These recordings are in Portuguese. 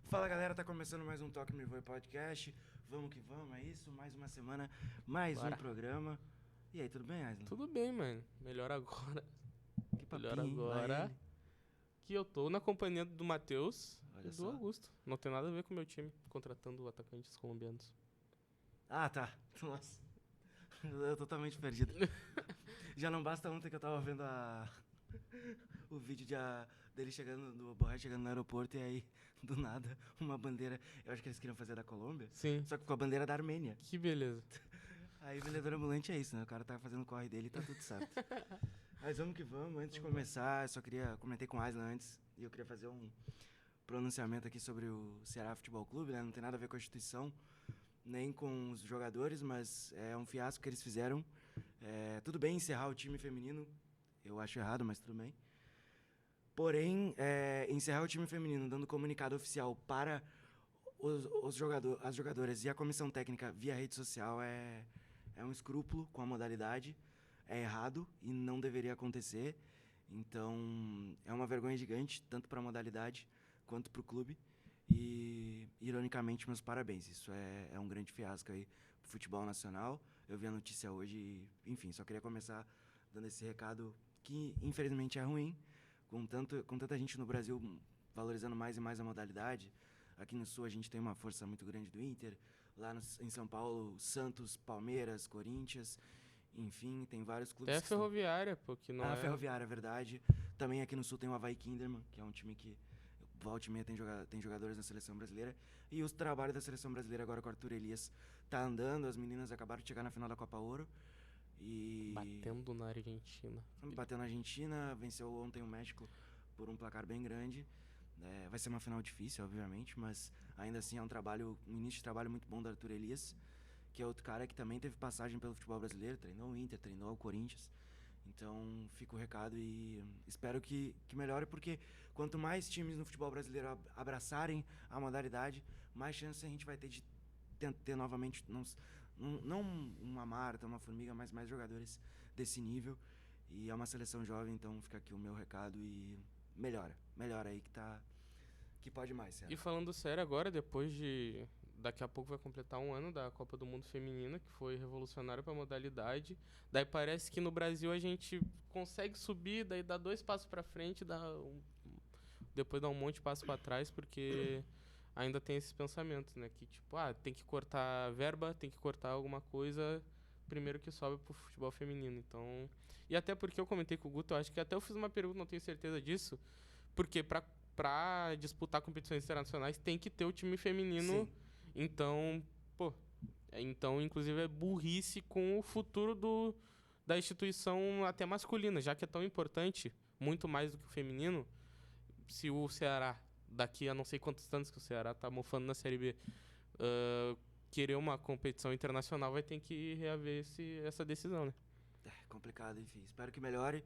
Fala galera, tá começando mais um Toque Me Voe Podcast. Vamos que vamos, é isso? Mais uma semana, mais Bora. um programa. E aí, tudo bem, Aislan? Tudo bem, mano. Melhor agora. Que Melhor papinho, hein? Lá agora ele. que eu tô na companhia do Matheus e Olha do só. Augusto. Não tem nada a ver com o meu time, contratando atacantes colombianos. Ah, tá. Nossa. Eu totalmente perdido. Já não basta ontem que eu tava vendo o vídeo dele chegando, do Borré chegando no aeroporto e aí, do nada, uma bandeira. Eu acho que eles queriam fazer da Colômbia, Sim. só que com a bandeira da Armênia. Que beleza. Aí vendedor ambulante é isso, né? O cara tá fazendo o corre dele e tá tudo certo. Mas vamos que vamos. Antes de começar, eu só queria... Comentei com o Aislan antes e eu queria fazer um pronunciamento aqui sobre o Ceará Futebol Clube, né? Não tem nada a ver com a instituição, nem com os jogadores, mas é um fiasco que eles fizeram. Tudo bem encerrar o time feminino, eu acho errado, mas tudo bem. Porém, encerrar o time feminino dando comunicado oficial para as jogadoras e a comissão técnica via rede social é um escrúpulo com a modalidade. É errado e não deveria acontecer. Então, é uma vergonha gigante, tanto para a modalidade quanto para o clube. E, ironicamente, meus parabéns. Isso é um grande fiasco aí pro futebol nacional. Eu vi a notícia hoje e, enfim, só queria começar dando esse recado que, infelizmente, é ruim. Com tanta gente no Brasil valorizando mais e mais a modalidade. Aqui no Sul a gente tem uma força muito grande do Inter. Lá em São Paulo, Santos, Palmeiras, Corinthians. Enfim, tem vários clubes Até a que estão... Ferroviária, pô, que não A é... Ferroviária, é verdade. Também aqui no Sul tem o Avaí Kinderman, que é um time que volta e meia tem jogadores na seleção brasileira. E os trabalhos da seleção brasileira agora com o Arthur Elias tá andando. As meninas acabaram de chegar na final da Copa Ouro. E Batendo na Argentina. bateu na Argentina, venceu ontem o México por um placar bem grande. Vai ser uma final difícil, obviamente, mas ainda assim é um início de trabalho muito bom do Arthur Elias, que é outro cara que também teve passagem pelo futebol brasileiro, treinou o Inter, treinou o Corinthians. Então fica o recado e espero que melhore, porque quanto mais times no futebol brasileiro abraçarem a modalidade, mais chance a gente vai ter de ter novamente, não uma Marta, uma Formiga, mas mais jogadores desse nível. E é uma seleção jovem, então fica aqui o meu recado e melhora aí que pode mais, E Sera. falando sério agora, depois de... Daqui a pouco vai completar um ano da Copa do Mundo Feminina, que foi revolucionário pra modalidade. Daí parece que no Brasil a gente consegue subir, daí dá 2 passos pra frente, depois dá um monte de passo pra trás, porque ainda tem esses pensamentos, né? Que tipo, tem que cortar verba, tem que cortar alguma coisa primeiro que sobe pro futebol feminino. Então... E até porque eu comentei com o Guto, eu acho que até eu fiz uma pergunta, não tenho certeza disso, porque pra disputar competições internacionais tem que ter o time feminino. Sim. Então, pô, então inclusive é burrice com o futuro da instituição até masculina, já que é tão importante, muito mais do que o feminino. Se o Ceará, daqui a não sei quantos anos que o Ceará tá mofando na Série B, querer uma competição internacional, vai ter que reaver essa decisão, né? É complicado, enfim. Espero que melhore.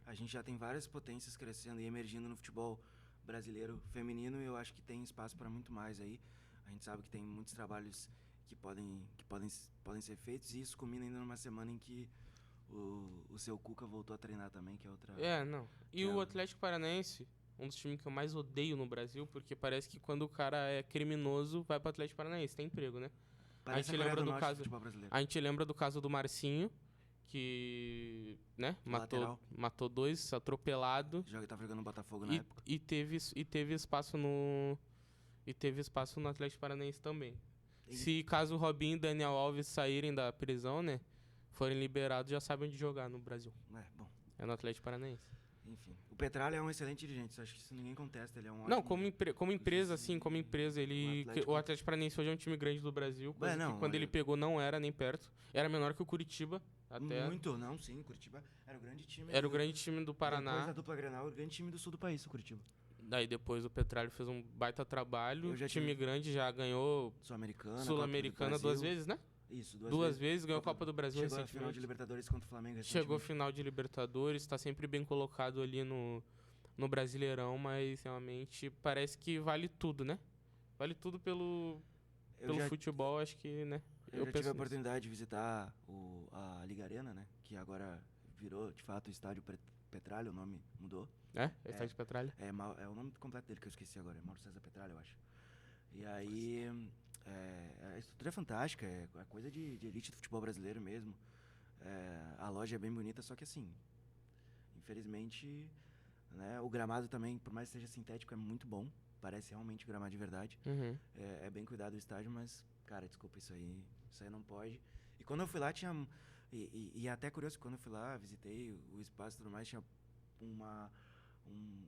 A gente já tem várias potências crescendo e emergindo no futebol brasileiro feminino e eu acho que tem espaço para muito mais aí. A gente sabe que tem muitos trabalhos que podem ser feitos e isso culmina ainda numa semana em que o seu Cuca voltou a treinar também, que é outra... Não. Que E é, o Atlético Paranaense, um dos times que eu mais odeio no Brasil, porque parece que quando o cara é criminoso, vai pro Atlético Paranaense, tem emprego, né? A parece a gente Coreia lembra do do Norte do caso, futebol brasileiro. a gente lembra do caso do Marcinho, que, né, O lateral matou 2, atropelado, tava jogando no Botafogo na época. e teve espaço no Atlético Paranaense também. Se caso o Robinho e Daniel Alves saírem da prisão, né, forem liberados, já sabem onde jogar no Brasil. Bom. É no Atlético Paranaense. Enfim, o Petralha é um excelente dirigente, acho que isso ninguém contesta, ele é um ótimo... Não, como empresa, assim, como empresa, Atlético... o Atlético Paranaense hoje é um time grande do Brasil, coisa que quando ele pegou não era nem perto. Era menor que o Curitiba, até. Muito, não, sim, Curitiba era o grande time... Era o grande time do Paraná. Depois da dupla Grenal, o grande time do sul do país, o Curitiba. Daí depois o Petralha fez um baita trabalho, time grande, já ganhou Sul-Americana 2 vezes, né? Isso, duas vezes, ganhou a Copa do Brasil recentemente. recentemente. Chegou à final de Libertadores contra o Flamengo recentemente. Chegou à final de Libertadores, tá sempre bem colocado ali no Brasileirão, mas realmente parece que vale tudo, né? Vale tudo pelo futebol, acho que, né? Eu já tive a oportunidade de visitar a Liga Arena, né? Que agora virou, de fato, o Estádio Petralha, o nome mudou. É? Estádio Petralha? É o nome completo dele que eu esqueci agora, é Mauro César Petralha, eu acho. E aí, a estrutura é fantástica, é coisa de elite do futebol brasileiro mesmo. A loja é bem bonita, só que assim, infelizmente, né, o gramado também, por mais que seja sintético, é muito bom. Parece realmente gramado de verdade. Uhum. É bem cuidado o estádio, mas, cara, desculpa, isso aí não pode. E quando eu fui lá, tinha... E é até curioso, quando eu fui lá, visitei o espaço e tudo mais, tinha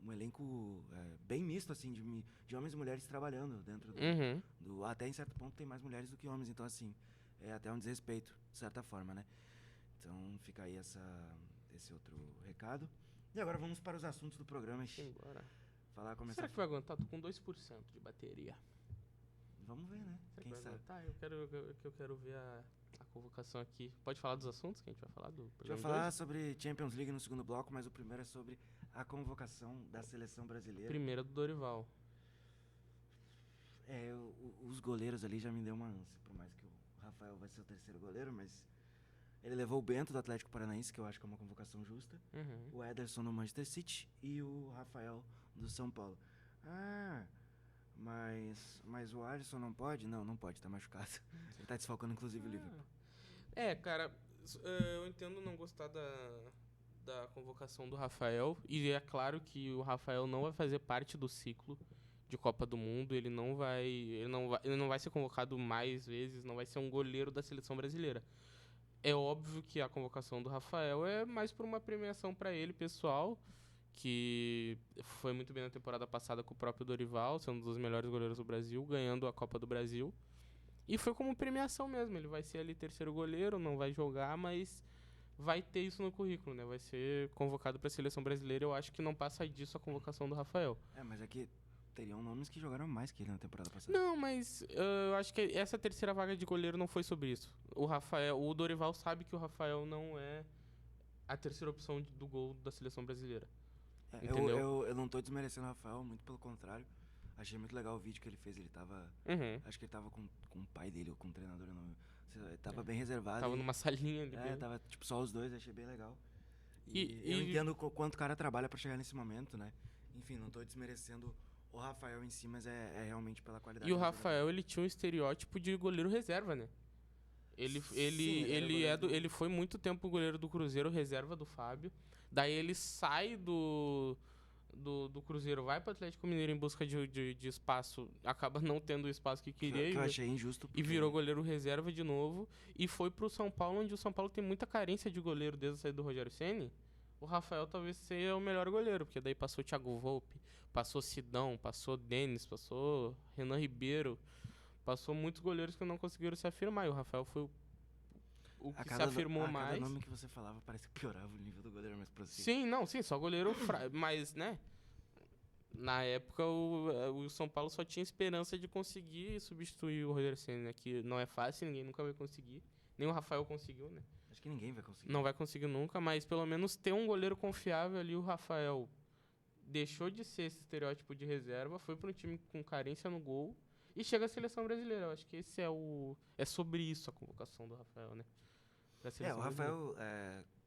um elenco bem misto, assim, de homens e mulheres trabalhando dentro Uhum. Até em certo ponto tem mais mulheres do que homens, então, assim, é até um desrespeito, de certa forma, né? Então, fica aí esse outro recado. E agora vamos para os assuntos do programa. Simbora. Começar. Será que vai aguentar? Tô com 2% de bateria. Vamos ver, né? Será Quem que vai sabe? aguentar? Eu quero ver a convocação aqui. Pode falar dos assuntos que a gente vai falar do A gente vai programa de falar hoje? sobre Champions League no segundo bloco, mas o primeiro é sobre a convocação da seleção brasileira. Primeira do Dorival. Os goleiros ali já me deu uma ânsia, por mais que o Rafael vai ser o terceiro goleiro, mas ele levou o Bento do Atlético Paranaense, que eu acho que é uma convocação justa, o Ederson do Manchester City e o Rafael do São Paulo. Mas o Alisson não pode? Não pode, tá machucado. Ele tá desfalcando inclusive o Liverpool. Cara, eu entendo não gostar da convocação do Rafael. E é claro que o Rafael não vai fazer parte do ciclo de Copa do Mundo. Ele não vai ser convocado mais vezes, não vai ser um goleiro da seleção brasileira. É óbvio que a convocação do Rafael é mais por uma premiação para ele, pessoal, que foi muito bem na temporada passada com o próprio Dorival, sendo um dos melhores goleiros do Brasil, ganhando a Copa do Brasil. E foi como premiação mesmo, ele vai ser ali terceiro goleiro, não vai jogar, mas vai ter isso no currículo, né? Vai ser convocado para a seleção brasileira. Eu acho que não passa disso a convocação do Rafael. Mas aqui teriam nomes que jogaram mais que ele na temporada passada. Não, mas eu acho que essa terceira vaga de goleiro não foi sobre isso. O Dorival sabe que o Rafael não é a terceira opção do gol da seleção brasileira. Entendeu? Eu não tô desmerecendo o Rafael, muito pelo contrário. Achei muito legal o vídeo que ele fez. Ele tava. Acho que ele tava com o pai dele ou com o treinador. Ele tava bem reservado. Tava numa salinha ali. Tava tipo só os dois, achei bem legal. E eu entendo o quanto o cara trabalha pra chegar nesse momento, né? Enfim, não tô desmerecendo o Rafael em si, mas é realmente pela qualidade. E o Rafael, ele tinha um estereótipo de goleiro reserva, né? Ele foi muito tempo goleiro do Cruzeiro, reserva do Fábio. Daí ele sai do Cruzeiro, vai pro Atlético Mineiro em busca de espaço, acaba não tendo o espaço que queria. Que eu achei injusto. E virou goleiro reserva de novo. E foi pro São Paulo, onde o São Paulo tem muita carência de goleiro desde a saída do Rogério Ceni. O Rafael talvez seja o melhor goleiro, porque daí passou o Thiago Volpe, passou Sidão, passou Denis, passou Renan Ribeiro. Passou muitos goleiros que não conseguiram se afirmar. E o Rafael foi o que se afirmou mais. Cada nome que você falava parece que piorava o nível do goleiro, mas prossiga. Sim, só goleiro mas, né? Na época, o São Paulo só tinha esperança de conseguir substituir o Rogério Ceni, né? Que não é fácil, ninguém nunca vai conseguir. Nem o Rafael conseguiu, né? Acho que ninguém vai conseguir. Não vai conseguir nunca, mas pelo menos ter um goleiro confiável ali. O Rafael deixou de ser esse estereótipo de reserva, foi para um time com carência no gol e chega à seleção brasileira. Eu acho que esse é sobre isso a convocação do Rafael, né? O Rafael,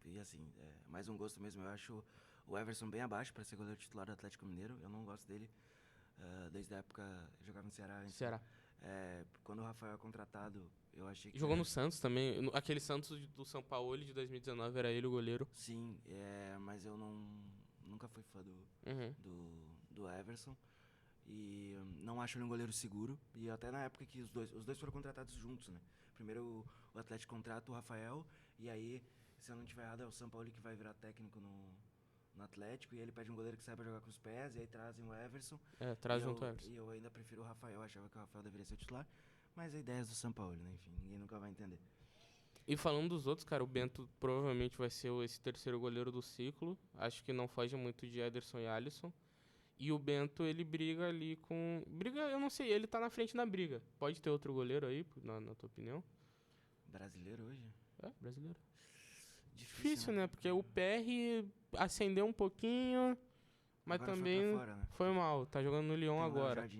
e assim, mais um gosto mesmo. Eu acho o Everson bem abaixo para ser goleiro titular do Atlético Mineiro. Eu não gosto dele desde a época que jogava no Ceará. Ceará. Quando o Rafael é contratado, eu achei que... Jogou no Santos também. Aquele Santos do São Paulo de 2019 era ele o goleiro. Sim, mas eu nunca fui fã do Everson. E não acho ele um goleiro seguro. E até na época que os dois foram contratados juntos, né? Primeiro o Atlético contrata o Rafael, e aí, se eu não estiver errado, é o São Paulo que vai virar técnico no Atlético, e ele pede um goleiro que saiba jogar com os pés, e aí trazem o Everson. Traz junto o Everson. E eu ainda prefiro o Rafael, eu achava que o Rafael deveria ser o titular, mas a ideia é do São Paulo, né? Enfim, ninguém nunca vai entender. E falando dos outros, cara, o Bento provavelmente vai ser esse terceiro goleiro do ciclo. Acho que não foge muito de Ederson e Alisson. E o Bento, ele briga ali com... eu não sei, ele tá na frente na briga. Pode ter outro goleiro aí, na tua opinião? Brasileiro hoje? Brasileiro. Difícil, né? Porque o PR acendeu um pouquinho, mas agora também fora, né? foi mal. Tá jogando no Lyon agora.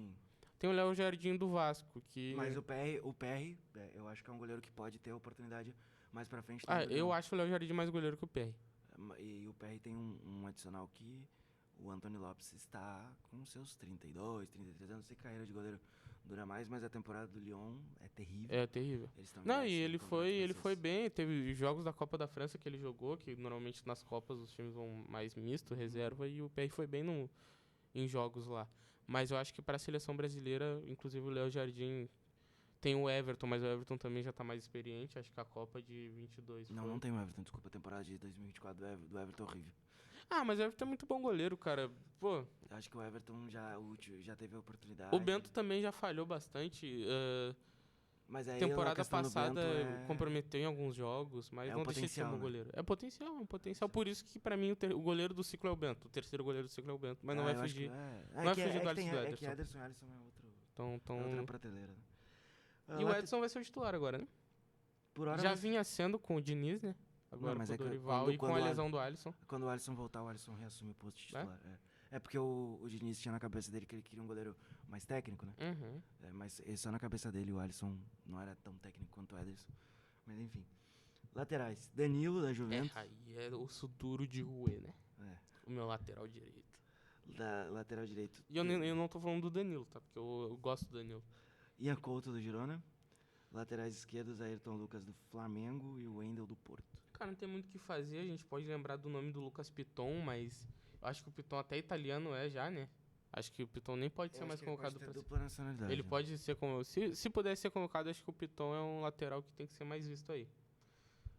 Tem o Léo Jardim do Vasco, que... Mas o PR, eu acho que é um goleiro que pode ter oportunidade mais pra frente. Eu acho o Léo Jardim mais goleiro que o PR. E o PR tem um adicional que... O Antônio Lopes está com seus 32, 33 anos, sem carreira de goleiro dura mais, mas a temporada do Lyon é terrível. É terrível. Eles estão em Não, e décimo ele no campeonato foi francês. bem. Teve jogos da Copa da França que ele jogou, que normalmente nas Copas os times vão mais misto, reserva, e o PR foi bem em jogos lá. Mas eu acho que para a seleção brasileira, inclusive o Léo Jardim, tem o Everton, mas o Everton também já tá mais experiente. Acho que a Copa de 22 Não, foi. não tem o Everton, desculpa, a temporada de 2024 do Everton é horrível. Ah, mas o Everton é muito bom goleiro, cara. Pô, Eu acho que o Everton já teve a oportunidade. o Bento também já falhou bastante. Mas aí a Temporada questão do passada Bento comprometeu em alguns jogos, mas é não o deixa de ser um potencial, bom né? goleiro. É um potencial. Por isso que pra mim o goleiro do ciclo é o Bento. O terceiro goleiro do ciclo é o Bento, mas não vai eu acho que fugir. é. Não vai fugir do É Alisson que do é Ederson. que Ederson e Alisson Então, é outra prateleira. Né? E o Edson vai ser o titular agora, né? Por hora Já vai- vinha sendo com o Diniz, né? Agora mas com o é que Dorival e com a quando o lesão do Alisson. Quando o Alisson voltar, o Alisson reassume o posto de titular. É porque o Diniz tinha na cabeça dele que ele queria um goleiro mais técnico, né? Uhum. Mas só na cabeça dele o Alisson não era tão técnico quanto o Ederson. Mas enfim. Laterais. Danilo, da Juventus. Aí é osso duro de roer, né? É. O meu lateral direito. Da lateral direito. E eu não tô falando do Danilo, tá? Porque eu gosto do Danilo. Ian Couto, do Girona. Laterais esquerdos, Ayrton Lucas, do Flamengo. E o Wendel, do Porto. Cara, não tem muito o que fazer. A gente pode lembrar do nome do Lucas Piton, mas eu acho que o Piton até italiano já, né? Acho que o Piton nem pode ser mais convocado pra dupla nacionalidade. Ele pode ser como. Se puder ser convocado, acho que o Piton é um lateral que tem que ser mais visto aí.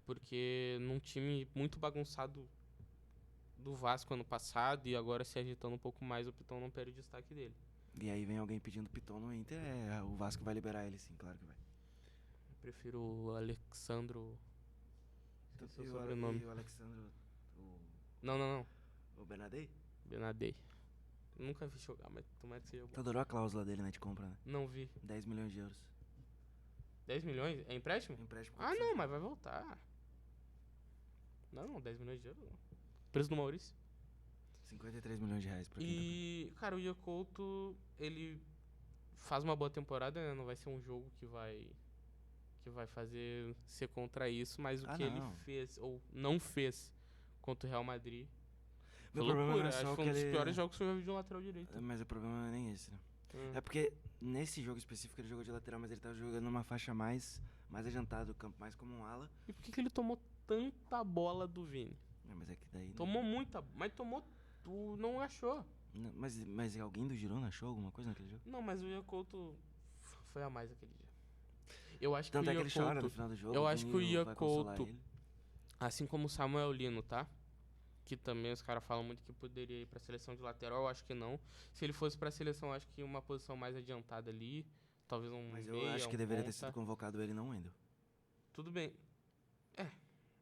Porque num time muito bagunçado do Vasco ano passado e agora se agitando um pouco mais, o Piton não perde o destaque dele. E aí vem alguém pedindo Piton no Inter. O Vasco vai liberar ele, sim, claro que vai. Eu prefiro o Alexandro. Esse é o E sobrenome. o Alexandre. Não. O Bernadei? Benadei. Nunca vi jogar, mas tomara que seja bom. Tu adorou a cláusula dele, né, de compra, né? Não vi. 10 milhões de euros. 10 milhões? É empréstimo? Empréstimo. Ah, não, mas vai voltar. Não, 10 milhões de euros não. Preço do Maurício. 53 milhões de reais pra quem E, cara, o Ian Couto, ele faz uma boa temporada, né? Não vai ser um jogo que vai fazer ser contra isso, mas o que ele não. fez, ou não fez, contra o Real Madrid, Meu foi problema loucura. não é Acho só que foi que um dos ele- piores jogos que eu já vi de um lateral direito. Mas o problema não é nem esse, né? Hum. É porque nesse jogo específico ele jogou de lateral, mas ele tava jogando numa faixa mais adiantada do campo, mais como um ala. E por que ele tomou tanta bola do Vini? Mas é que daí... Tomou muita, mas tomou... Tu não achou. Não, mas alguém do Girona achou alguma coisa naquele jogo? Não, mas o Ian Couto foi a mais aquele dia. Eu acho Tanto que o é que Ian ele chora no Couto, final do jogo. eu acho que o Vini Ian vai consolar Couto- ele. assim como o Samuel Lino, tá? Que também os caras falam muito que poderia ir pra seleção de lateral, eu acho que não. Se ele fosse pra seleção, eu acho que uma posição mais adiantada ali, talvez um Mas eu meia, acho que um deveria ter ponta. sido convocado ele, não o Wendel. Tudo bem.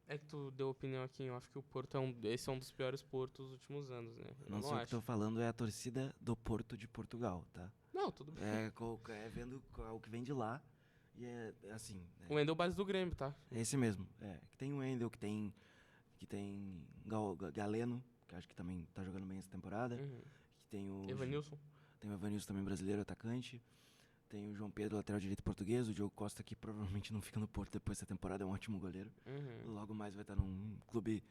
É que tu deu opinião aqui, eu acho que o Porto esse é um dos piores Portos dos últimos anos, né? Eu Não sei o que acho. tô falando, é a torcida do Porto de Portugal, tá? Não, tudo bem. É vendo o que vem de lá. E é assim. O Wendel base do Grêmio, tá? É esse mesmo. Que tem o Wendel, que tem Galeno, que acho que também tá jogando bem essa temporada. Uhum. Que tem o Evanilson. Tem o Evanilson também brasileiro, atacante. Tem o João Pedro, lateral direito português. O Diogo Costa, que provavelmente não fica no Porto depois dessa temporada, é um ótimo goleiro. Uhum. Logo mais vai estar num clube...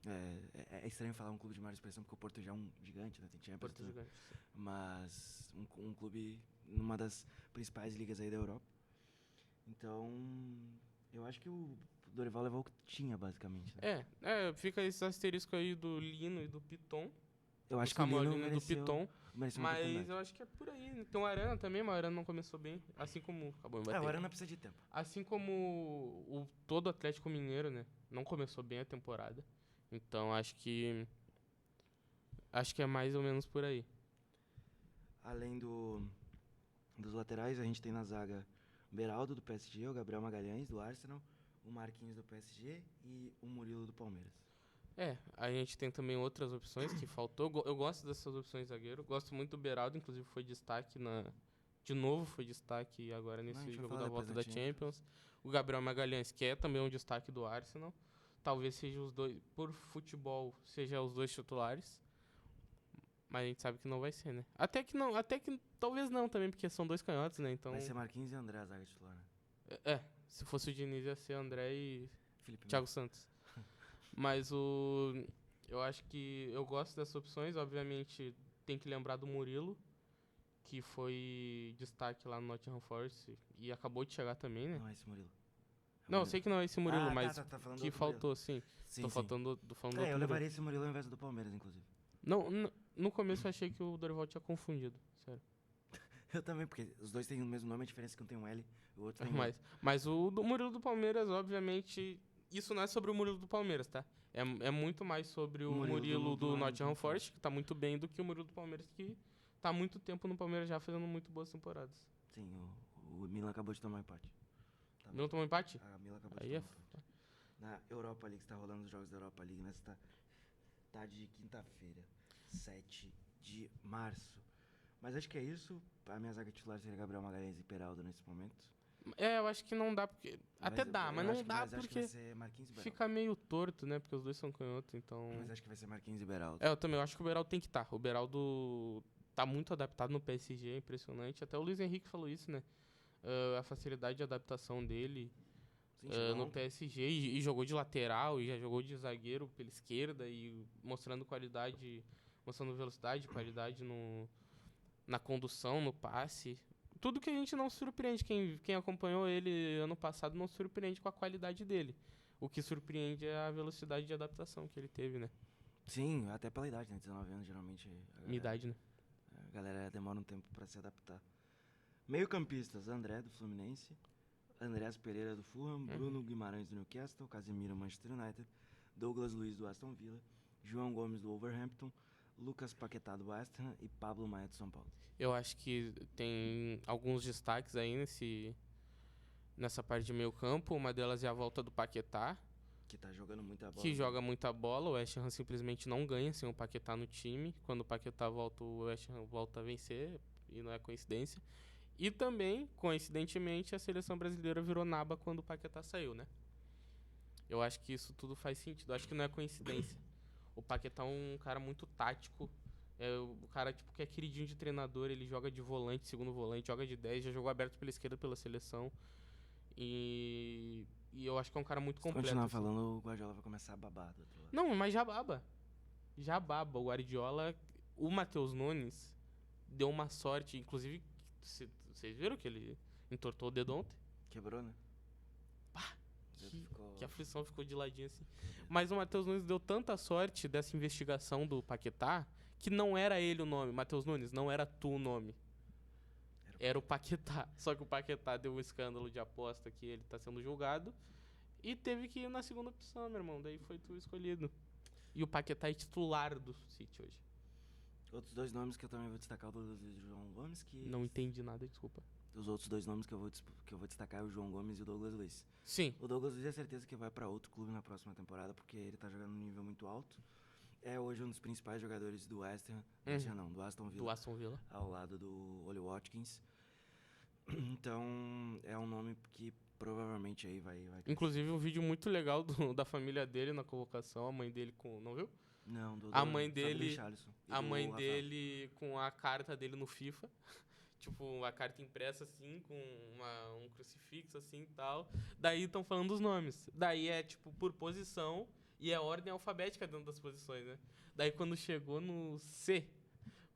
É estranho falar um clube de maior expressão, porque o Porto já é um gigante, né? Tem Champions, Porto tudo. gigante. Mas um clube numa das principais ligas aí da Europa. Então, eu acho que o Dorival levou o que tinha, basicamente. Né? Fica esse asterisco aí do Lino e do Piton. Eu acho do que o Samuel Lino Lino e do mereceu Piton. uma Mas oportunidade. eu acho que é por aí. Tem o Arana também, mas o Arana não começou bem. Assim como... Acabou em bater. O Arana precisa de tempo. Assim como todo Atlético Mineiro, né? Não começou bem a temporada. Então acho que é mais ou menos por aí. Além dos laterais, a gente tem na zaga o Beraldo, do PSG, o Gabriel Magalhães, do Arsenal, o Marquinhos, do PSG e o Murilo, do Palmeiras. A gente tem também outras opções que faltou. Eu gosto dessas opções de zagueiro. Gosto muito do Beraldo, inclusive foi destaque de novo foi destaque agora nesse jogo da volta da Champions. O Gabriel Magalhães, que é também um destaque do Arsenal. Talvez seja os dois, por futebol, seja os dois titulares. Mas a gente sabe que não vai ser, né? Até que talvez não também, porque são dois canhotos, né? Então, Vai ser Marquinhos e André a zaga titular, né? se fosse o Diniz ia ser André e Felipe Thiago Santos. Mas eu acho que eu gosto dessas opções. Obviamente tem que lembrar do Murilo, que foi destaque lá no Nottingham Forest e acabou de chegar também, né? Não é esse Murilo. Não, eu sei que não é esse Murilo, mas tá falando do que outro faltou, sim. Sim, Tô sim. falando do É, outro eu Murilo. levaria esse Murilo ao invés do Palmeiras, inclusive. Não, no começo eu achei que o Dorival tinha confundido, sério. Eu também, porque os dois têm o mesmo nome, a diferença é que um tem um L e o outro tem um Mas o do Murilo do Palmeiras, obviamente, isso não é sobre o Murilo do Palmeiras, tá? É muito mais sobre o Murilo do Nottingham Forest, que tá muito bem, do que o Murilo do Palmeiras, que tá há muito tempo no Palmeiras já fazendo muito boas temporadas. Sim, o Milan acabou de tomar empate. Tá Milan tomou empate? A Milan acabou de Aí tomar é empate. Na Europa League, está rolando os jogos da Europa League nesta tarde de quinta-feira, 7 de março. Mas acho que é isso. A minha zaga titular seria Gabriel Magalhães e Peraldo nesse momento. Eu acho que não dá, porque... Até dá, mas não dá acho que porque vai ser Marquinhos e Beraldo. fica meio torto, né? Porque os dois são canhotos, então... Mas acho que vai ser Marquinhos e Beraldo. Eu também, eu acho que o Beraldo tem que estar. O Beraldo tá muito adaptado no PSG, é impressionante. Até o Luiz Henrique falou isso, né? A facilidade de adaptação dele Sim, no PSG e jogou de lateral e já jogou de zagueiro pela esquerda e mostrando qualidade, mostrando velocidade, qualidade na condução, no passe. Tudo que a gente não surpreende. Quem acompanhou ele ano passado não surpreende com a qualidade dele. O que surpreende é a velocidade de adaptação que ele teve, né? Sim, até pela idade, né? 19 anos, geralmente. Minha idade, né? A galera demora um tempo pra se adaptar. Meio-campistas: André, do Fluminense. Andreas Pereira, do Fulham. Bruno Guimarães, do Newcastle. Casemiro, Manchester United. Douglas Luiz, do Aston Villa. João Gomes, do Wolverhampton. Lucas Paquetá, do West Ham. E Pablo Maia, do São Paulo. Eu acho que tem alguns destaques aí nessa parte de meio campo. Uma delas é a volta do Paquetá, Que tá jogando muita bola. que joga muita bola. O West Ham simplesmente não ganha sem o Paquetá no time. Quando o Paquetá volta, o West Ham volta a vencer, e não é coincidência. E também, coincidentemente, a seleção brasileira virou naba quando o Paquetá saiu, né? Eu acho que isso tudo faz sentido. Eu acho que não é coincidência. O Paquetá é um cara muito tático. É o cara tipo, que é queridinho de treinador. Ele joga de volante, segundo volante, joga de 10, já jogou aberto pela esquerda pela seleção. E eu acho que é um cara muito Se completo. continuar assim. falando, o Guardiola vai começar a babar do outro lado. Não, mas já baba. Já baba. O Guardiola, o Matheus Nunes deu uma sorte. Inclusive, vocês viram que ele entortou o dedo ontem? Quebrou, né? Pá, O dedo ficou- que aflição, ficou de ladinho assim. Mas o Matheus Nunes deu tanta sorte dessa investigação do Paquetá que não era ele o nome. Matheus Nunes, não era tu o nome. Era o Paquetá. Só que o Paquetá deu um escândalo de aposta que ele tá sendo julgado. E teve que ir na segunda opção, meu irmão. Daí foi tu escolhido. E o Paquetá é titular do City hoje. Outros dois nomes que eu também vou destacar, o Douglas Luiz e o João Gomes, que... Não entendi nada, desculpa. Os outros dois nomes que eu vou destacar é o João Gomes e o Douglas Luiz. Sim. O Douglas Luiz é certeza que vai pra outro clube na próxima temporada, porque ele tá jogando num nível muito alto. É hoje um dos principais jogadores do West Ham, do Aston Villa. Do Aston Villa. Ao lado do Ollie Watkins. Então, é um nome que provavelmente aí vai Inclusive, um vídeo muito legal da família dele na convocação. A mãe dele com... Não viu? Não, A mãe só do dele- Richarlison e A do mãe Rafael. dele com a carta dele no FIFA. Tipo, a carta impressa assim, com um crucifixo assim e tal. Daí estão falando os nomes. Daí é, tipo, por posição e é ordem alfabética dentro das posições, né? Daí quando chegou no C,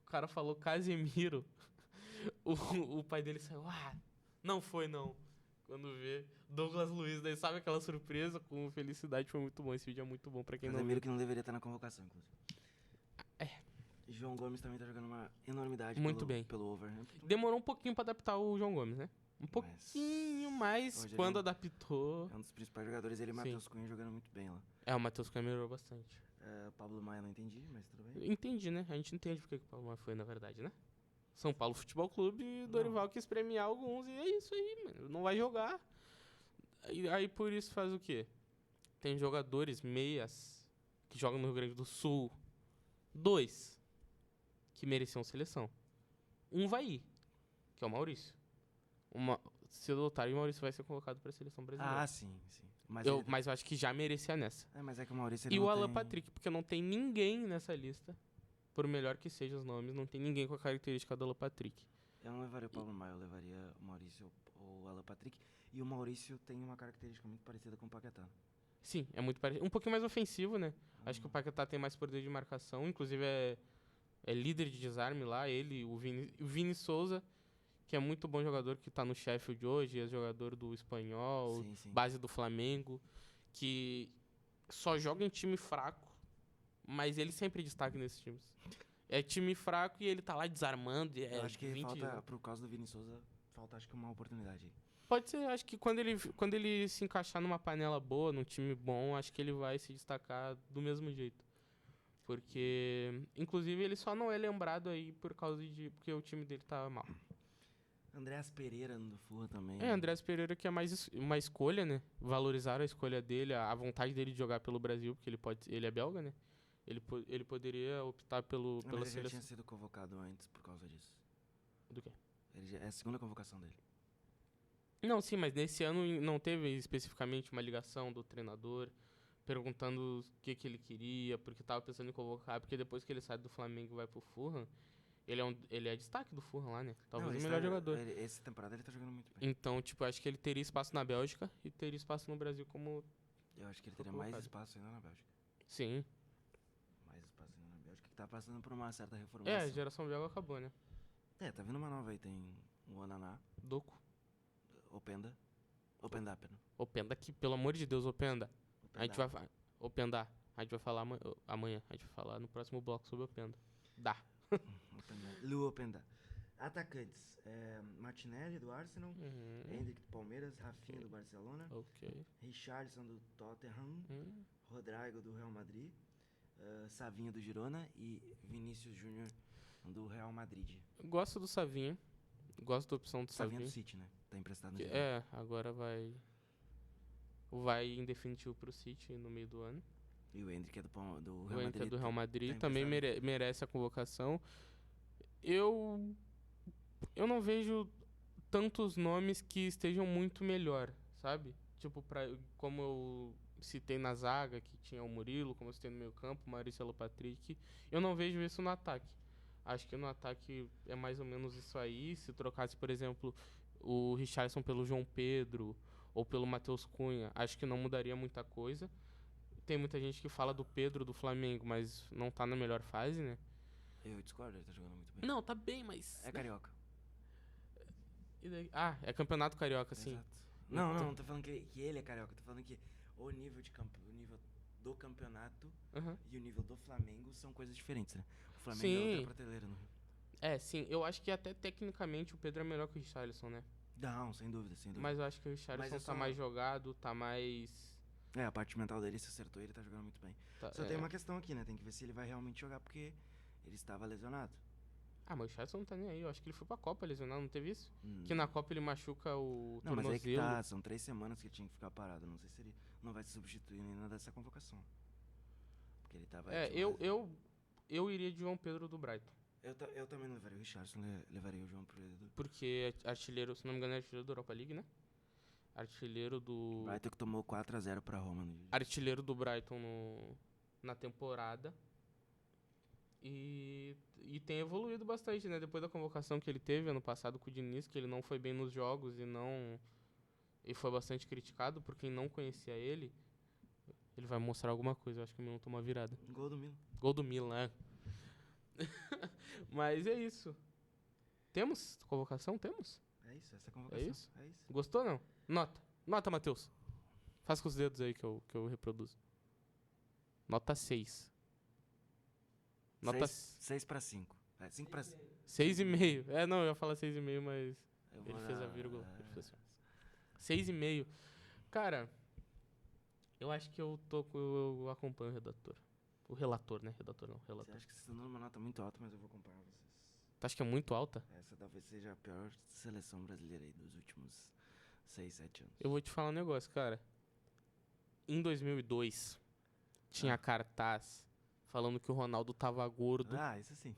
o cara falou Casemiro. O pai dele saiu, não foi não. Quando vê Douglas Luiz, daí sabe aquela surpresa com felicidade, foi muito bom. Esse vídeo é muito bom pra quem não viu. Casemiro que não deveria estar na convocação, inclusive. É. João Gomes também tá jogando uma enormidade Muito bem. pelo Wolverhampton. Demorou um pouquinho pra adaptar o João Gomes, né? Um pouquinho mais hoje ele quando é um- adaptou. É um dos principais jogadores, ele e Sim. Matheus Cunha jogando muito bem lá. O Matheus Cunha melhorou bastante. O Pablo Maia não entendi, mas tudo bem. Entendi, né? A gente entende porque que o Paulo Maia foi, na verdade, né? São Paulo Futebol Clube e Dorival quis premiar alguns e é isso aí, mano. Não vai jogar. Aí por isso faz o quê? Tem jogadores meias que jogam no Rio Grande do Sul. 2 que mereciam seleção. Um vai ir, que é o Maurício. Cedo ou tarde, o Maurício vai ser convocado pra seleção brasileira. Sim. Mas, Mas eu acho que já merecia nessa. mas é que o Maurício ele E não o Alan tem- Patrick, porque não tem ninguém nessa lista. Por melhor que sejam os nomes, não tem ninguém com a característica do Alan Patrick. Eu não levaria o Pablo Maia, eu levaria o Maurício ou o Alan Patrick. E o Maurício tem uma característica muito parecida com o Paquetá. Sim, é muito parecido. Um pouquinho mais ofensivo, né? Acho que o Paquetá tem mais poder de marcação. Inclusive, é líder de desarme lá, ele, o Vini Souza, que é muito bom jogador, que tá no Sheffield hoje, é jogador do Espanhol, Sim, sim. base do Flamengo, que só joga em time fraco, mas ele sempre destaca nesses times. É time fraco e ele tá lá desarmando. Eu acho que falta, por causa do Vini Souza, falta acho que uma oportunidade aí. Pode ser, acho que quando ele se encaixar numa panela boa, num time bom, acho que ele vai se destacar do mesmo jeito. Porque, inclusive, ele só não é lembrado aí porque o time dele tava mal. Andreas Pereira no Fulham também. Andrés Pereira que é mais uma escolha, né? Valorizaram a escolha dele, a vontade dele de jogar pelo Brasil, porque ele é belga, né? Ele poderia optar pela Mas ele já seleção. tinha sido convocado antes por causa disso. Do quê? É a segunda convocação dele. Não, sim, mas nesse ano não teve especificamente uma ligação do treinador perguntando o que ele queria, porque tava pensando em convocar, porque depois que ele sai do Flamengo e vai pro Fulham, ele é destaque do Fulham lá, né? Talvez o melhor jogador. Essa temporada ele tá jogando muito bem. Então, tipo, acho que ele teria espaço na Bélgica e teria espaço no Brasil como... Eu acho que ele foi teria mais colocado. espaço ainda na Bélgica. Sim. Mais espaço ainda na Bélgica, que tá passando por uma certa reformulação. A geração belga acabou, né? Tá vindo uma nova aí, tem o Onaná, Doku. Openda, perdão. Openda aqui, pelo amor de Deus, Openda. A gente vai... Openda. A gente vai falar amanhã. A gente vai falar no próximo bloco sobre Openda. Dá. Lu Openda. Atacantes. Martinelli, do Arsenal. Uhum. Hendrick, do Palmeiras. Rafinha, do Barcelona. Ok. Richarlison, do Tottenham. Rodrigo, do Real Madrid. Savinho, do Girona. E Vinícius Júnior, do Real Madrid. Gosto do Savinho. Gosto da opção do Savinho Savinho. do City, né? Tá emprestado no Girona. Agora vai em definitivo pro City no meio do ano. E o Hendrick é do Real Madrid. O Hendrick é do Real Madrid. Tá Também merece a convocação. Eu não vejo tantos nomes que estejam muito melhor, sabe? Tipo, como eu citei na zaga, que tinha o Murilo, como eu citei no meio campo, o Maurício Patrick. Eu não vejo isso no ataque. Acho que no ataque é mais ou menos isso aí. Se trocasse, por exemplo, o Richarlison pelo João Pedro ou pelo Matheus Cunha, acho que não mudaria muita coisa. Tem muita gente que fala do Pedro do Flamengo, mas não tá na melhor fase, né? Eu discordo, ele tá jogando muito bem. Não, tá bem, mas... É carioca. E daí? É campeonato carioca, sim. Exato. Não tô falando que ele é carioca. Tô falando que o nível do campeonato e o nível do Flamengo são coisas diferentes, né? O Flamengo é outra prateleira no Rio. Sim. Eu acho que até tecnicamente o Pedro é melhor que o Richarlison, né? Não, sem dúvida. Mas eu acho que o Richarlison tá mais jogado, tá mais... a parte mental dele se acertou e ele tá jogando muito bem. Só tem uma questão aqui, né? Tem que ver se ele vai realmente jogar, porque ele estava lesionado. Mas o Richarlison não tá nem aí. Eu acho que ele foi pra Copa lesionado, não teve isso? Que na Copa ele machuca o tornozelo. Não, mas é que tá, são 3 semanas que ele tinha que ficar parado. Não sei se ele não vai se substituir nem nada dessa convocação. Porque ele tava... Eu iria de João Pedro do Brighton. Eu também não levaria o Richarlison, levaria o João Pedro. Porque artilheiro, se não me engano, é artilheiro da Europa League, né? Artilheiro do... Brighton que tomou 4-0 pra Roma. No... Artilheiro do Brighton na temporada. E tem evoluído bastante, né? Depois da convocação que ele teve ano passado com o Diniz, que ele não foi bem nos jogos e foi bastante criticado por quem não conhecia ele. Ele vai mostrar alguma coisa, eu acho que o Milan tomou uma virada. Gol do Milan. Gol do Milan, Mas é isso. Temos convocação? Temos? É isso, essa convocação. É isso? Gostou ou não? Nota, Matheus. Faz com os dedos aí que eu reproduzo. Nota 6. Nota 6 pra 5. 5 pra 5. 6,5. Não, eu ia falar 6,5, mas ele fez a vírgula. Ele fez assim. 6,5. Cara, eu acho que eu acompanho o redator. O relator, né? Redator não, relator. Você acha que vocês estão dando uma nota muito alta, mas eu vou acompanhar vocês. Tu acha que é muito alta? Essa talvez seja a pior seleção brasileira aí dos últimos 6, 7 anos. Eu vou te falar um negócio, cara. Em 2002, tinha cartaz falando que o Ronaldo tava gordo. Isso sim.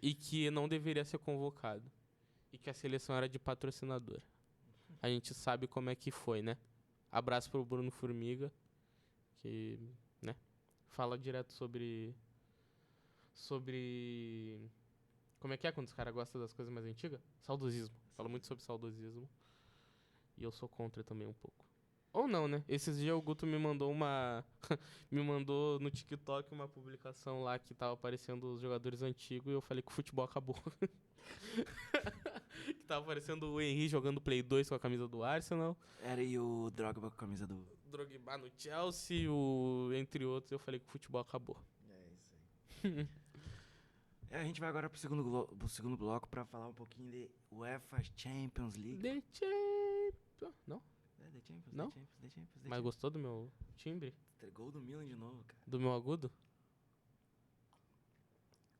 E que não deveria ser convocado. E que a seleção era de patrocinador. A gente sabe como é que foi, né? Abraço pro Bruno Formiga, que, né, fala direto sobre como é que é quando os caras gostam das coisas mais antigas? Saudosismo. Fala muito sobre saudosismo. E eu sou contra também um pouco. Ou não, né? Esses dias o Guto me mandou me mandou no TikTok uma publicação lá que tava aparecendo os jogadores antigos e eu falei que o futebol acabou. Que tava aparecendo o Henry jogando Play 2 com a camisa do Arsenal. Era e o Drogba com a camisa do... Drogba no Chelsea, entre outros, eu falei que o futebol acabou. É isso aí. A gente vai agora pro segundo bloco pra falar um pouquinho de UEFA Champions League. The Champions. Não? The Champions, Não? The Champions. Mas gostou do meu timbre? Gol do Milan de novo, cara. Do meu agudo?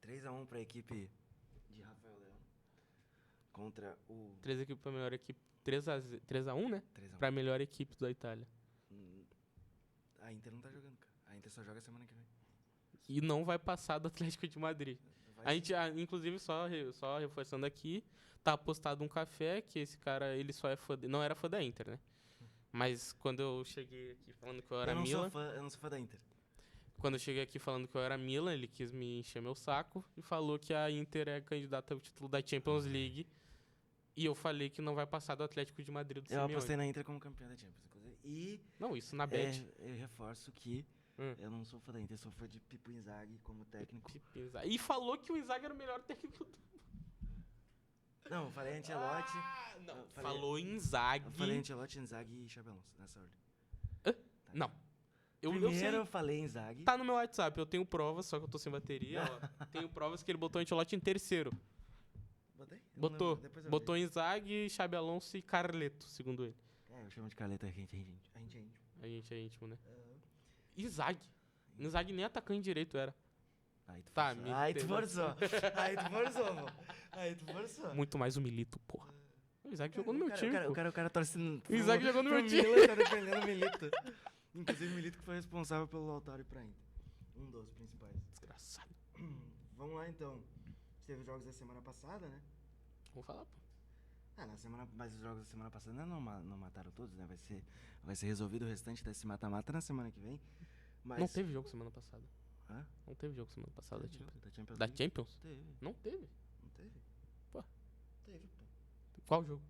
3-1 pra equipe de Rafael Leão. Contra o... 3 equipes pra melhor equipe. 3-1, né? 3-1. Pra melhor equipe da Itália. A Inter não tá jogando, cara. A Inter só joga semana que vem. E não vai passar do Atlético de Madrid. A gente, inclusive, só reforçando aqui, tá apostado um café, que esse cara, ele só é fã... Não era fã da Inter, né? Mas quando eu cheguei aqui falando que eu era Milan... Eu não sou fã da Inter. Quando eu cheguei aqui falando que eu era Milan, ele quis me encher meu saco e falou que a Inter é candidata ao título da Champions League. E eu falei que não vai passar do Atlético de Madrid do Simeone. Eu apostei na Inter como campeão da Champions, inclusive. E... Não, isso na bet. Eu reforço que eu não sou fã da Inter, sou fã de Pippo Inzaghi como técnico. E falou que o Inzaghi era o melhor técnico do... Não, eu falei Ancelotti. Não, falou Inzaghi. Eu falei Ancelotti, Inzaghi e Xabi Alonso, nessa ordem. Não. Primeiro eu falei Inzaghi. Tá no meu WhatsApp, eu tenho provas, só que eu tô sem bateria, ó. Tenho provas que ele botou Ancelotti em terceiro. Botei? Botou Inzaghi, Xabi Alonso e Carleto, segundo ele. Eu chamo de Carleto, a gente é íntimo. A gente é íntimo, né? Inzaghi nem atacante direito era. Aí tu forçou. Aí tu forçou. Muito mais o Milito, porra. O Inzaghi jogou no meu time, O cara torcendo... O Inzaghi jogou no meu time. Milan, tá defendendo o Milito. Inclusive o Milito que foi responsável pelo Lautaro pra Inter. Um dos principais. Desgraçado. Vamos lá, então. Teve os jogos da semana passada, né? Vamos falar, pô. Mas os jogos da semana passada não mataram todos, né? Vai ser resolvido o restante desse mata-mata na semana que vem. Mas... Não teve jogo semana passada. Hã? Não teve jogo semana passada Da Champions da League? Champions? Teve. Não teve. Não teve? Pô. Teve, pô. Qual jogo?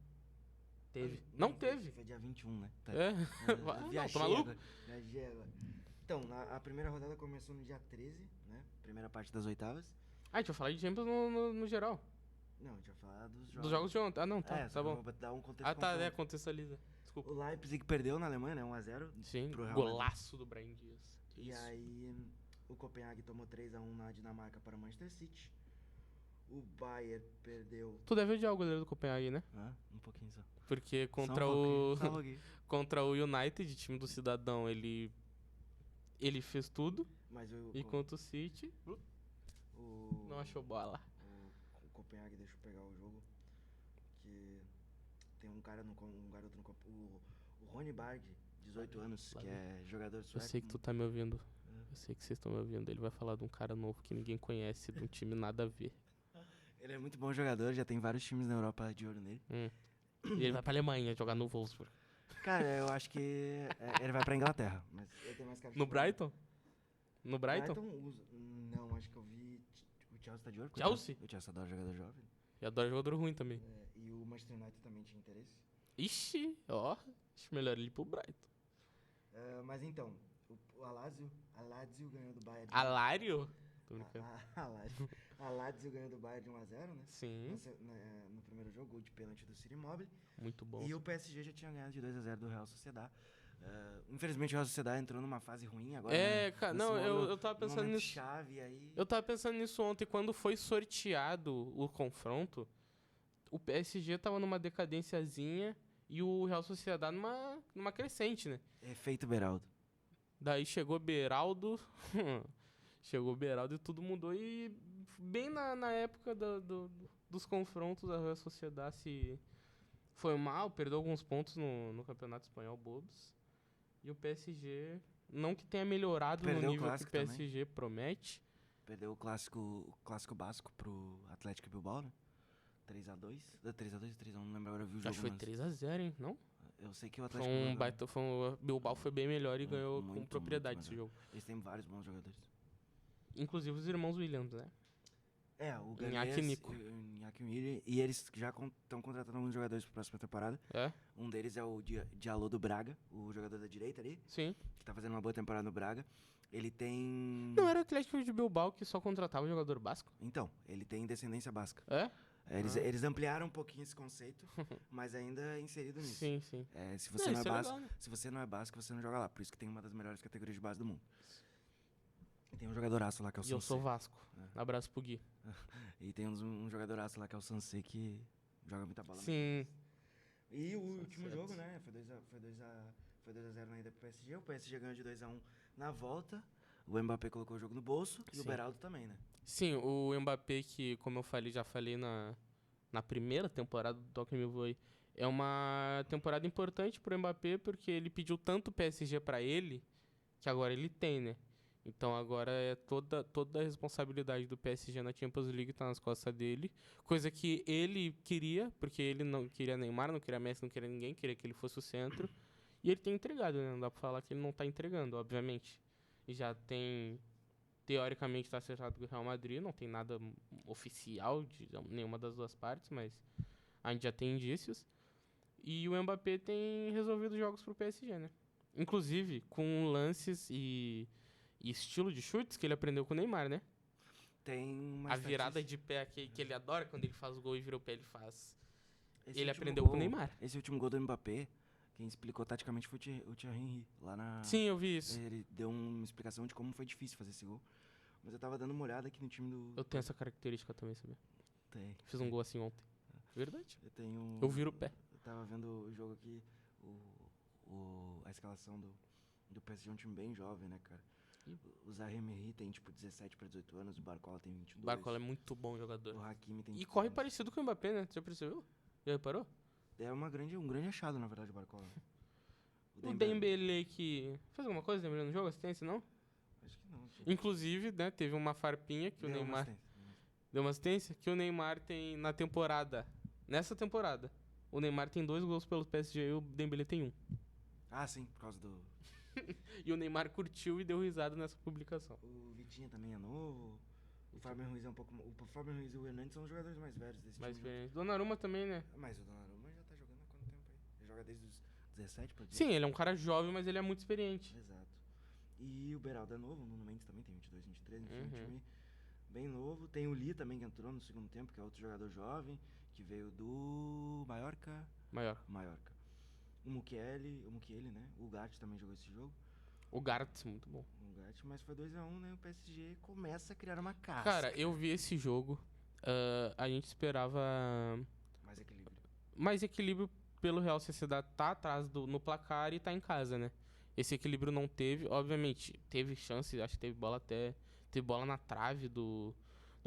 Teve. Não teve. Foi dia 21, né? Não, tô maluco? Viajei agora. Então, a primeira rodada começou no dia 13, né? Primeira parte das oitavas. A gente vai falar de Champions no geral. Não, a gente vai falar dos jogos. Dos jogos de ontem. Ah, não, tá bom. Vou dar um contexto. Contextualiza. Desculpa. O Leipzig perdeu na Alemanha, né? 1-0. Sim, pro Real golaço do Brahim Dias. E aí, o Copenhague tomou 3-1 na Dinamarca para o Manchester City. O Bayern perdeu... Tu deve odiar o goleiro do Copenhague, né? Um pouquinho só. Porque contra contra o United, time do Cidadão, ele fez tudo. Mas e contra o City, não achou bola. O Copenhague, deixa eu pegar o jogo, que tem um garoto no campo, o Rony Berg, 18 anos, que é jogador sueco. Eu sei que tu tá me ouvindo. Eu sei que vocês estão me ouvindo. Ele vai falar de um cara novo que ninguém conhece, de um time nada a ver. Ele é muito bom jogador, já tem vários times na Europa de olho nele. E ele vai pra Alemanha jogar no Wolfsburg. Cara, eu acho que ele vai pra Inglaterra. Mas ele tem mais cara de no Brighton? No Brighton? Não, acho que eu vi o Chelsea tá de olho. Chelsea? O Chelsea adora jogador jovem. E adora jogador ruim também. E o Manchester United também tinha interesse. Ixi, acho melhor ele ir pro Brighton. Mas então, o Lazio ganhou do Bayern. Alário? Tô brincando. A Lazio ganhou do Bayern de 1-0, né? Sim. No primeiro jogo, gol de pênalti do Ciro Immobile. Muito bom. E o PSG já tinha ganhado de 2-0 do Real Sociedad. Infelizmente o Real Sociedad entrou numa fase ruim agora. Cara, não, eu tava pensando nisso. Chave, aí... Eu tava pensando nisso ontem, quando foi sorteado o confronto, o PSG tava numa decadênciazinha e o Real Sociedad numa crescente, né? Efeito Beraldo. Daí chegou Beraldo, e tudo mudou. E bem na época dos confrontos, a Real Sociedad se foi mal, perdeu alguns pontos no Campeonato Espanhol, bobos. E o PSG, não que tenha melhorado no nível que o PSG promete. Perdeu o clássico basco pro Atlético Bilbao, né? 3-2, 3-1, não lembro agora, eu vi o jogo. Acho que foi 3-0, hein? Não? Eu sei que o Atlético... O Bilbao foi bem melhor e ganhou com propriedade esse jogo. Eles têm vários bons jogadores. Inclusive os irmãos Williams, né? O Em Ganês, Akinico. em Akimiri, e eles já estão contratando alguns jogadores para a próxima temporada. É? Um deles é o Diallo do Braga, o jogador da direita ali, Sim. que tá fazendo uma boa temporada no Braga. Ele tem... Não era o Atlético de Bilbao que só contratava jogador basco? Então, ele tem descendência basca. É? Eles ampliaram um pouquinho esse conceito, mas ainda é inserido nisso. Sim, sim. Se você não é isso basco, legal, né? se você não é basco, você não joga lá. Por isso que tem uma das melhores categorias de base do mundo. E tem um jogadoraço lá que é o E eu Sansei. sou Vasco. Abraço pro Gui. E tem um jogadoraço lá que é o Sansei que joga muita bola. Sim. E o último certo. jogo, né? Foi 2x0 na ida pro PSG. O PSG ganhou de 2x1 na volta. O Mbappé colocou o jogo no bolso. E o Sim. Beraldo também, né? Sim, o Mbappé, que, como eu falei, já falei na primeira temporada do Toque Me Voe, é uma temporada importante pro Mbappé, porque ele pediu tanto PSG pra ele, que agora ele tem, né? Então agora é toda a responsabilidade do PSG na Champions League tá nas costas dele. Coisa que ele queria, porque ele não queria Neymar, não queria Messi, não queria ninguém, queria que ele fosse o centro. E ele tem entregado, né? Não dá pra falar que ele não tá entregando, obviamente. E já tem... Teoricamente está acertado com o Real Madrid, não tem nada oficial de nenhuma das duas partes, mas a gente já tem indícios. E o Mbappé tem resolvido jogos pro PSG, né? Inclusive com lances e estilo de chutes que ele aprendeu com o Neymar, né? Tem uma A virada estatística. de pé que ele adora quando ele faz o gol e vira o pé, ele faz. Esse Ele último aprendeu gol- com o Neymar. Esse último gol do Mbappé, quem explicou taticamente foi o Thierry Henry, lá na... Sim, eu vi isso. Ele deu uma explicação de como foi difícil fazer esse gol. Mas eu tava dando uma olhada aqui no time do... Eu tenho essa característica também, sabia? Tem. Fiz um gol assim ontem. Verdade. Eu tenho... Eu viro o pé. Eu tava vendo o jogo aqui, a escalação do PSG é um time bem jovem, né, cara? Ih. O Zaire Emery tem, tipo, 17 pra 18 anos, o Barcola tem 22. O Barcola é muito bom jogador. O Hakimi tem E 20 corre anos. parecido com o Mbappé, né? Você já percebeu? Já reparou? É um grande achado, na verdade, o Barcola. O Dembélé que... Fez alguma coisa, Dembélé, no jogo? Assistência, não? Acho que não. Inclusive, né, teve uma farpinha que o Deu uma Neymar... assistência. Deu uma assistência que o Neymar tem na temporada. Nessa temporada. O Neymar tem 2 gols pelo PSG e o Dembélé tem 1. Ah, sim, por causa do... E o Neymar curtiu e deu risada nessa publicação. O Vitinha também é novo. O Fabian Ruiz é um pouco... O Fabian Ruiz e o Hernandes são os jogadores mais velhos desse Mais time. experiente. Donnarumma também, né? Mas o Donnarumma já tá jogando há quanto tempo aí? Ele joga desde os 17 pra 18. Sim, ele é um cara jovem, mas ele é muito experiente. Exato. E o Beraldo é novo, o Nuno Mendes também tem 22, 23, enfim, um Uhum. time bem novo. Tem o Lee também que entrou no segundo tempo, que é outro jogador jovem, que veio do Mallorca. Maior. O Mukiele, né? O Gatti também jogou esse jogo. O Gartz, muito bom. O Gatti, mas foi 2x1, né? O PSG começa a criar uma casca. Cara, eu vi esse jogo. A gente esperava Mais equilíbrio. mais equilíbrio pelo Real Sociedad tá atrás no placar e tá em casa, né? Esse equilíbrio não teve. Obviamente, teve chance, acho que teve bola até... Teve bola na trave do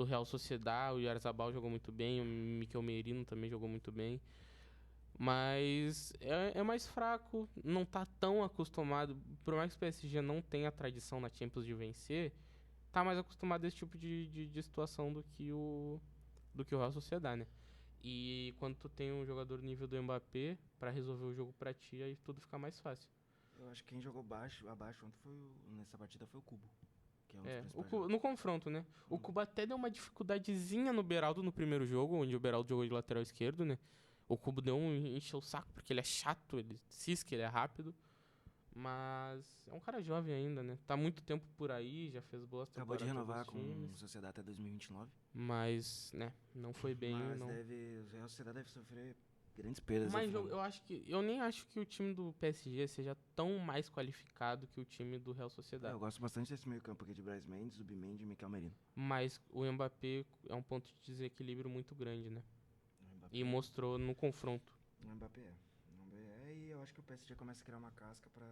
Real Sociedad. O Yarzabal jogou muito bem. O Mikel Merino também jogou muito bem. Mas é mais fraco. Não tá tão acostumado. Por mais que o PSG não tenha tradição na Champions de vencer, tá mais acostumado a esse tipo de situação do que o Real Sociedad, né? E quando tu tem um jogador nível do Mbappé pra resolver o jogo pra ti, aí tudo fica mais fácil. Eu acho que quem jogou abaixo ontem nessa partida foi o Cubo. Que é um dos É, principais no confronto, né? O Cuba até deu uma dificuldadezinha no Beraldo no primeiro jogo, onde o Beraldo jogou de lateral esquerdo, né? O Cubo encheu o saco porque ele é chato, ele cisca, ele é rápido. Mas é um cara jovem ainda, né? Tá muito tempo por aí, já fez boas Acabou de temporadas renovar com com os o times. Sociedade até 2029. Mas, né, não foi bem. Mas não. o Real Sociedade deve sofrer grandes perdas. Mas no final. eu nem acho que o time do PSG seja tão mais qualificado que o time do Real Sociedad. Eu gosto bastante desse meio campo aqui de Braz Mendes, Zubimendi e Mikel Merino. Mas o Mbappé é um ponto de desequilíbrio muito grande, né? O Mbappé, E mostrou no confronto. o Mbappé é. O Mbappé é, e eu acho que o PSG começa a criar uma casca pra...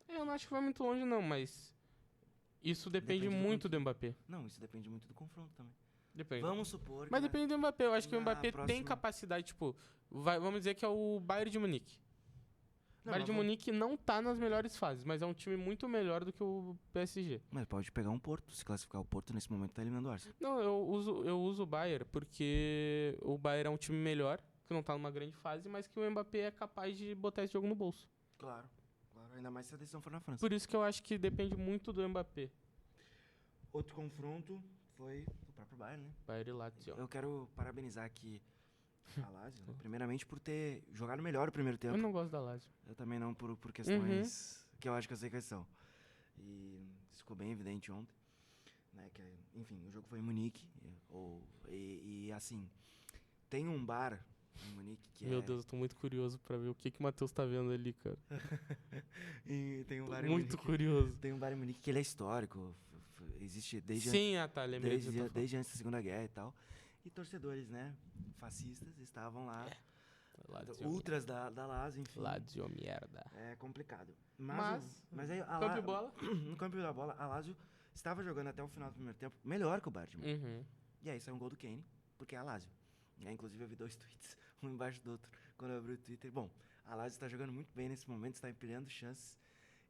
Eu não acho que vai muito longe, não, mas isso depende Depende do muito do Mbappé. Não, isso depende muito do confronto também. Depende. Vamos supor que... Mas depende do Mbappé. Eu acho que o na Mbappé tem próxima- capacidade, tipo, vamos dizer que é o Bayern de Munique. O Não, Bayern de mas Munique não tá nas melhores fases, mas é um time muito melhor do que o PSG. Mas pode pegar um Porto, se classificar o Porto nesse momento tá eliminando o Arsenal. Não, eu uso o Bayern porque o Bayern é um time melhor, que não tá numa grande fase, mas que o Mbappé é capaz de botar esse jogo no bolso. Claro, ainda mais se a decisão for na França. Por isso que eu acho que depende muito do Mbappé. Outro confronto foi o próprio Bayern, né? Bayern e Lazio. Eu quero parabenizar aqui a Lazio, né? Primeiramente por ter jogado melhor o primeiro tempo. Eu não gosto da Lazio. Eu também não, por questões que eu acho que eu sei quais são. E isso ficou bem evidente ontem. Né, que, enfim, o jogo foi em Munique. E assim, tem um bar em Munique que Meu Deus, eu tô muito curioso pra ver o que o Matheus tá vendo ali, cara. E tem um bar em Muito Munique. curioso. Tem um bar em Munique que ele é histórico. Existe desde Sim, tá, lembrei disso. desde antes da Segunda Guerra e tal. E torcedores, né, fascistas estavam lá. Lazio, Ultras da Lazio, enfim. Lazio, merda. É complicado. Mas aí campo de bola. no campo da bola, a Lazio estava jogando até o final do primeiro tempo melhor que o Bayern de Munique. Uhum. E aí saiu um gol do Kane, porque é a Lazio. E aí, inclusive, eu vi 2 tweets, um embaixo do outro, quando eu abri o Twitter. Bom, a Lazio está jogando muito bem nesse momento, está empilhando chances.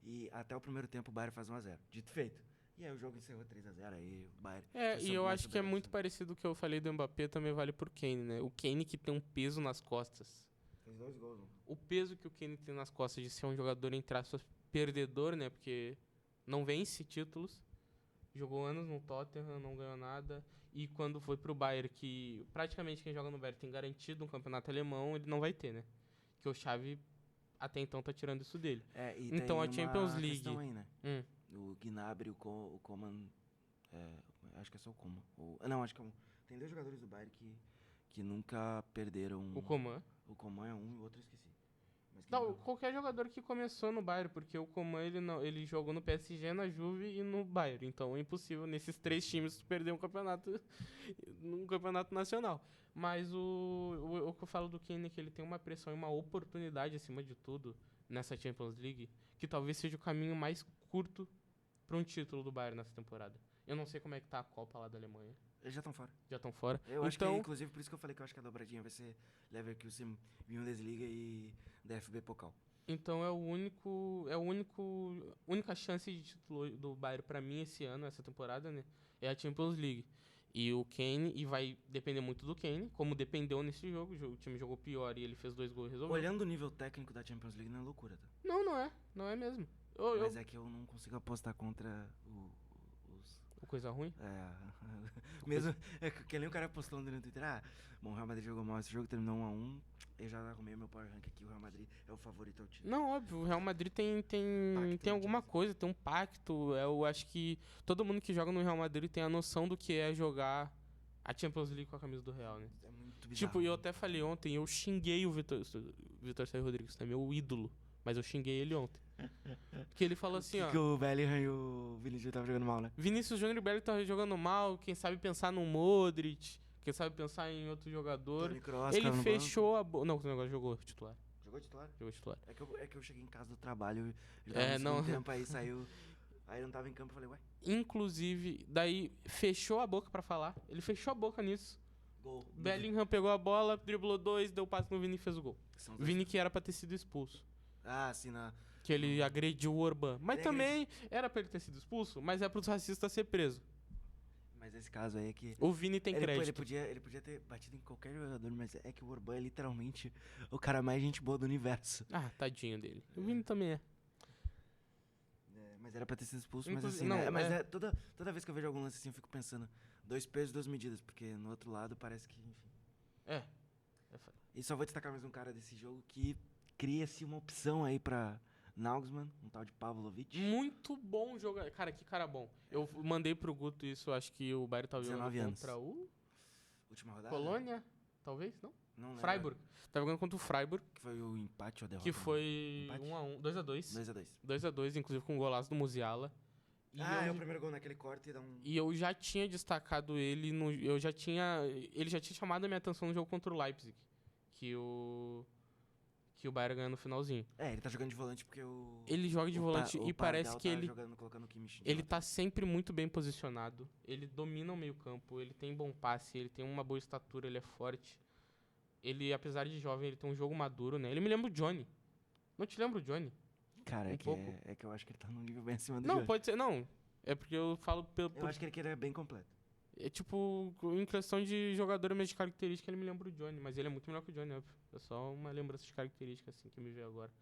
E até o primeiro tempo o Bayern faz 1-0. Dito e feito. E aí o jogo encerrou 3-0, aí o Bayern... E eu acho que é muito parecido com o que eu falei do Mbappé, também vale pro Kane, né? O Kane que tem um peso nas costas. Fez 2 gols, né? O peso que o Kane tem nas costas de ser um jogador, entre aspas, perdedor, né? Porque não vence títulos. Jogou anos no Tottenham, não ganhou nada. E quando foi pro Bayern, que praticamente quem joga no Bayern tem garantido um campeonato alemão, ele não vai ter, né? Que o Xavi até então tá tirando isso dele. E então tem a Champions uma League. questão aí, né? O Gnabry, o Coman... acho que é só o Coman. Não, acho que é tem 2 jogadores do Bayern que nunca perderam... O Coman. O Coman é um e o outro eu esqueci. Mas Não, qualquer jogador que começou no Bayern, porque o Coman ele jogou no PSG, na Juve e no Bayern. Então é impossível nesses 3 times perder um campeonato nacional. Mas o que eu falo do Kane é que ele tem uma pressão e uma oportunidade acima de tudo nessa Champions League, que talvez seja o caminho mais curto para um título do Bayern nessa temporada. Eu não sei como é que tá a Copa lá da Alemanha. Eles já estão fora. Já estão fora. Eu acho que, inclusive, por isso que eu falei que eu acho que a dobradinha vai ser Leverkusen, Bundesliga e DFB Pokal. Então única chance de título do Bayern pra mim esse ano, essa temporada, né? É a Champions League. E o Kane, e vai depender muito do Kane, como dependeu nesse jogo. O time jogou pior e ele fez 2 gols e resolveu. Olhando o nível técnico da Champions League, não é loucura, tá? Não é mesmo. Mas é que eu não consigo apostar contra O coisa ruim? Mesmo, que nem o cara postou no Twitter, bom, o Real Madrid jogou mal esse jogo, terminou 1-1, eu já arrumei meu power rank aqui, o Real Madrid é o favorito ao título. Não, óbvio, o Real Madrid tem alguma coisa, tem um pacto. Eu acho que todo mundo que joga no Real Madrid tem a noção do que é jogar a Champions League com a camisa do Real, né? É muito bizarro. Tipo, eu até falei ontem, eu xinguei o Vitor Sérgio Rodrigues, né? Meu ídolo. Mas eu xinguei ele ontem. Porque ele falou assim, ó... Que o Bellingham e o Vinícius estavam jogando mal, né? Vinícius Júnior e o Bellingham estavam jogando mal, quem sabe pensar no Modric, quem sabe pensar em outro jogador. Toni Kroos, Ele cara, no fechou a boca... Não, o negócio jogou titular. Jogou titular? Jogou titular. É que eu cheguei em casa do trabalho, já tava no segundo tempo, aí saiu... Aí não tava em campo, eu falei, ué? Inclusive, daí fechou a boca pra falar. Ele fechou a boca nisso. Gol. Bellingham pegou a bola, driblou 2, deu passe no Vini e fez o gol. São dois. Vini que era pra ter sido expulso. Sim, na... Que ele agrediu o Orban. Mas Ele também era pra ele ter sido expulso, mas é pros racistas ser preso. Mas esse caso aí é que... O Vini tem crédito. Ele podia ter batido em qualquer jogador, mas é que o Orban é literalmente o cara mais gente boa do universo. Tadinho dele. O Vini também é. Mas era pra ter sido expulso, mas Inclusive, assim, não, né? Mas toda vez que eu vejo algum lance assim, eu fico pensando, 2 pesos, 2 medidas, porque no outro lado parece que, enfim. E só vou destacar mais um cara desse jogo que cria-se uma opção aí pra Nagelsmann, um tal de Pavlovic. Muito bom jogador. Cara, que cara bom. Eu mandei pro Guto isso, acho que o Bayern tava jogando 19 anos. contra o... Última rodada? Colônia? Talvez, não? Não lembro. Freiburg. Tava jogando contra o Freiburg. Que foi o empate ou a derrota? Que foi Empate? 1-1, 2-2. 2-2. 2-2, inclusive com um golaço do Musiala. É o primeiro gol naquele corte e dá um... E eu já tinha destacado ele ele já tinha chamado a minha atenção no jogo contra o Leipzig, que o Bayern ganhou no finalzinho. Ele tá jogando de volante porque ele joga de volante e parece que ele colocando o Kimmich de ele lado. tá sempre muito bem posicionado. Ele domina o meio-campo, ele tem bom passe, ele tem uma boa estatura, ele é forte. Ele, apesar de jovem, ele tem um jogo maduro, né? Ele me lembra o Johnny. Não te lembra o Johnny? Cara, Um pouco. é que eu acho que ele tá num nível bem acima do Não, Johnny. pode ser, não. É porque eu falo Eu acho que ele é bem completo. É tipo, em questão de jogador mesmo de característica, ele me lembra o Johnny, mas ele é muito melhor que o Johnny, óbvio. É só uma lembrança de característica, assim, que me veio agora.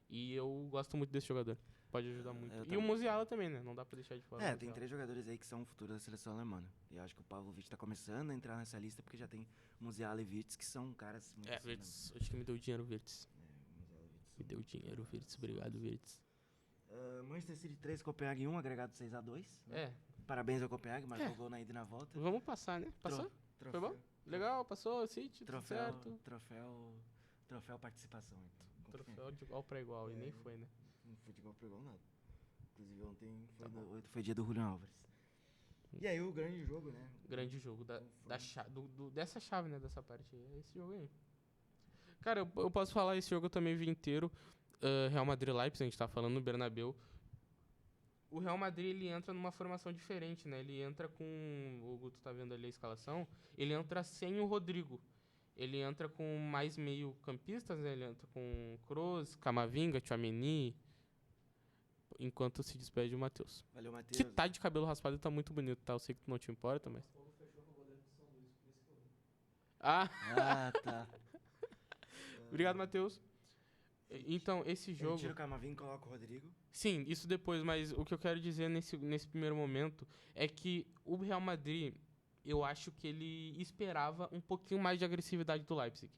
E eu gosto muito desse jogador. pode ajudar muito. Eu E o também. Musiala também, né? Não dá pra deixar de fora. o Tem Musiala. 3 jogadores aí que são o futuro da seleção alemã. E eu acho que o Pavlovic tá começando a entrar nessa lista porque já tem Musiala e Wirtz, que são caras muito assim, né? Virtus, acho que me deu dinheiro, Virtus. Musiala e Wirtz Me são- deu dinheiro, Virtus. Obrigado, Virtus. Manchester City 3, Copenhague 1, agregado 6-2. É, Parabéns ao Copenhague, marcou gol na ida e na volta. vamos passar, né? Passou? Troféu, Foi bom? Legal, passou, City, tudo Troféu, certo. troféu participação. Então. Troféu de igual pra igual, e nem foi, né? Não foi de igual pra igual nada. Inclusive ontem foi dia do Julian Álvares. E aí o grande jogo, né? Grande jogo dessa chave, né? Dessa parte aí. É esse jogo aí. Cara, eu posso falar, esse jogo eu também vi inteiro. Real Madrid-Leipzig, a gente tá falando no Bernabéu. O Real Madrid, ele entra numa formação diferente, né? Ele entra com... O Guto tá vendo ali a escalação. Ele entra sem o Rodrigo. Ele entra com mais meio campistas, né? Ele entra com Kroos, Camavinga, Tchouaméni. Enquanto se despede o Matheus. Valeu, Matheus. Que tá de cabelo raspado e tá muito bonito, tá? Eu sei que tu não te importa, mas... Ah, Ah, tá. obrigado, Matheus. Então, esse Ele jogo... tira o Camavinga e coloca o Rodrigo. Sim, isso depois, mas o que eu quero dizer nesse primeiro momento é que o Real Madrid, eu acho que ele esperava um pouquinho mais de agressividade do Leipzig.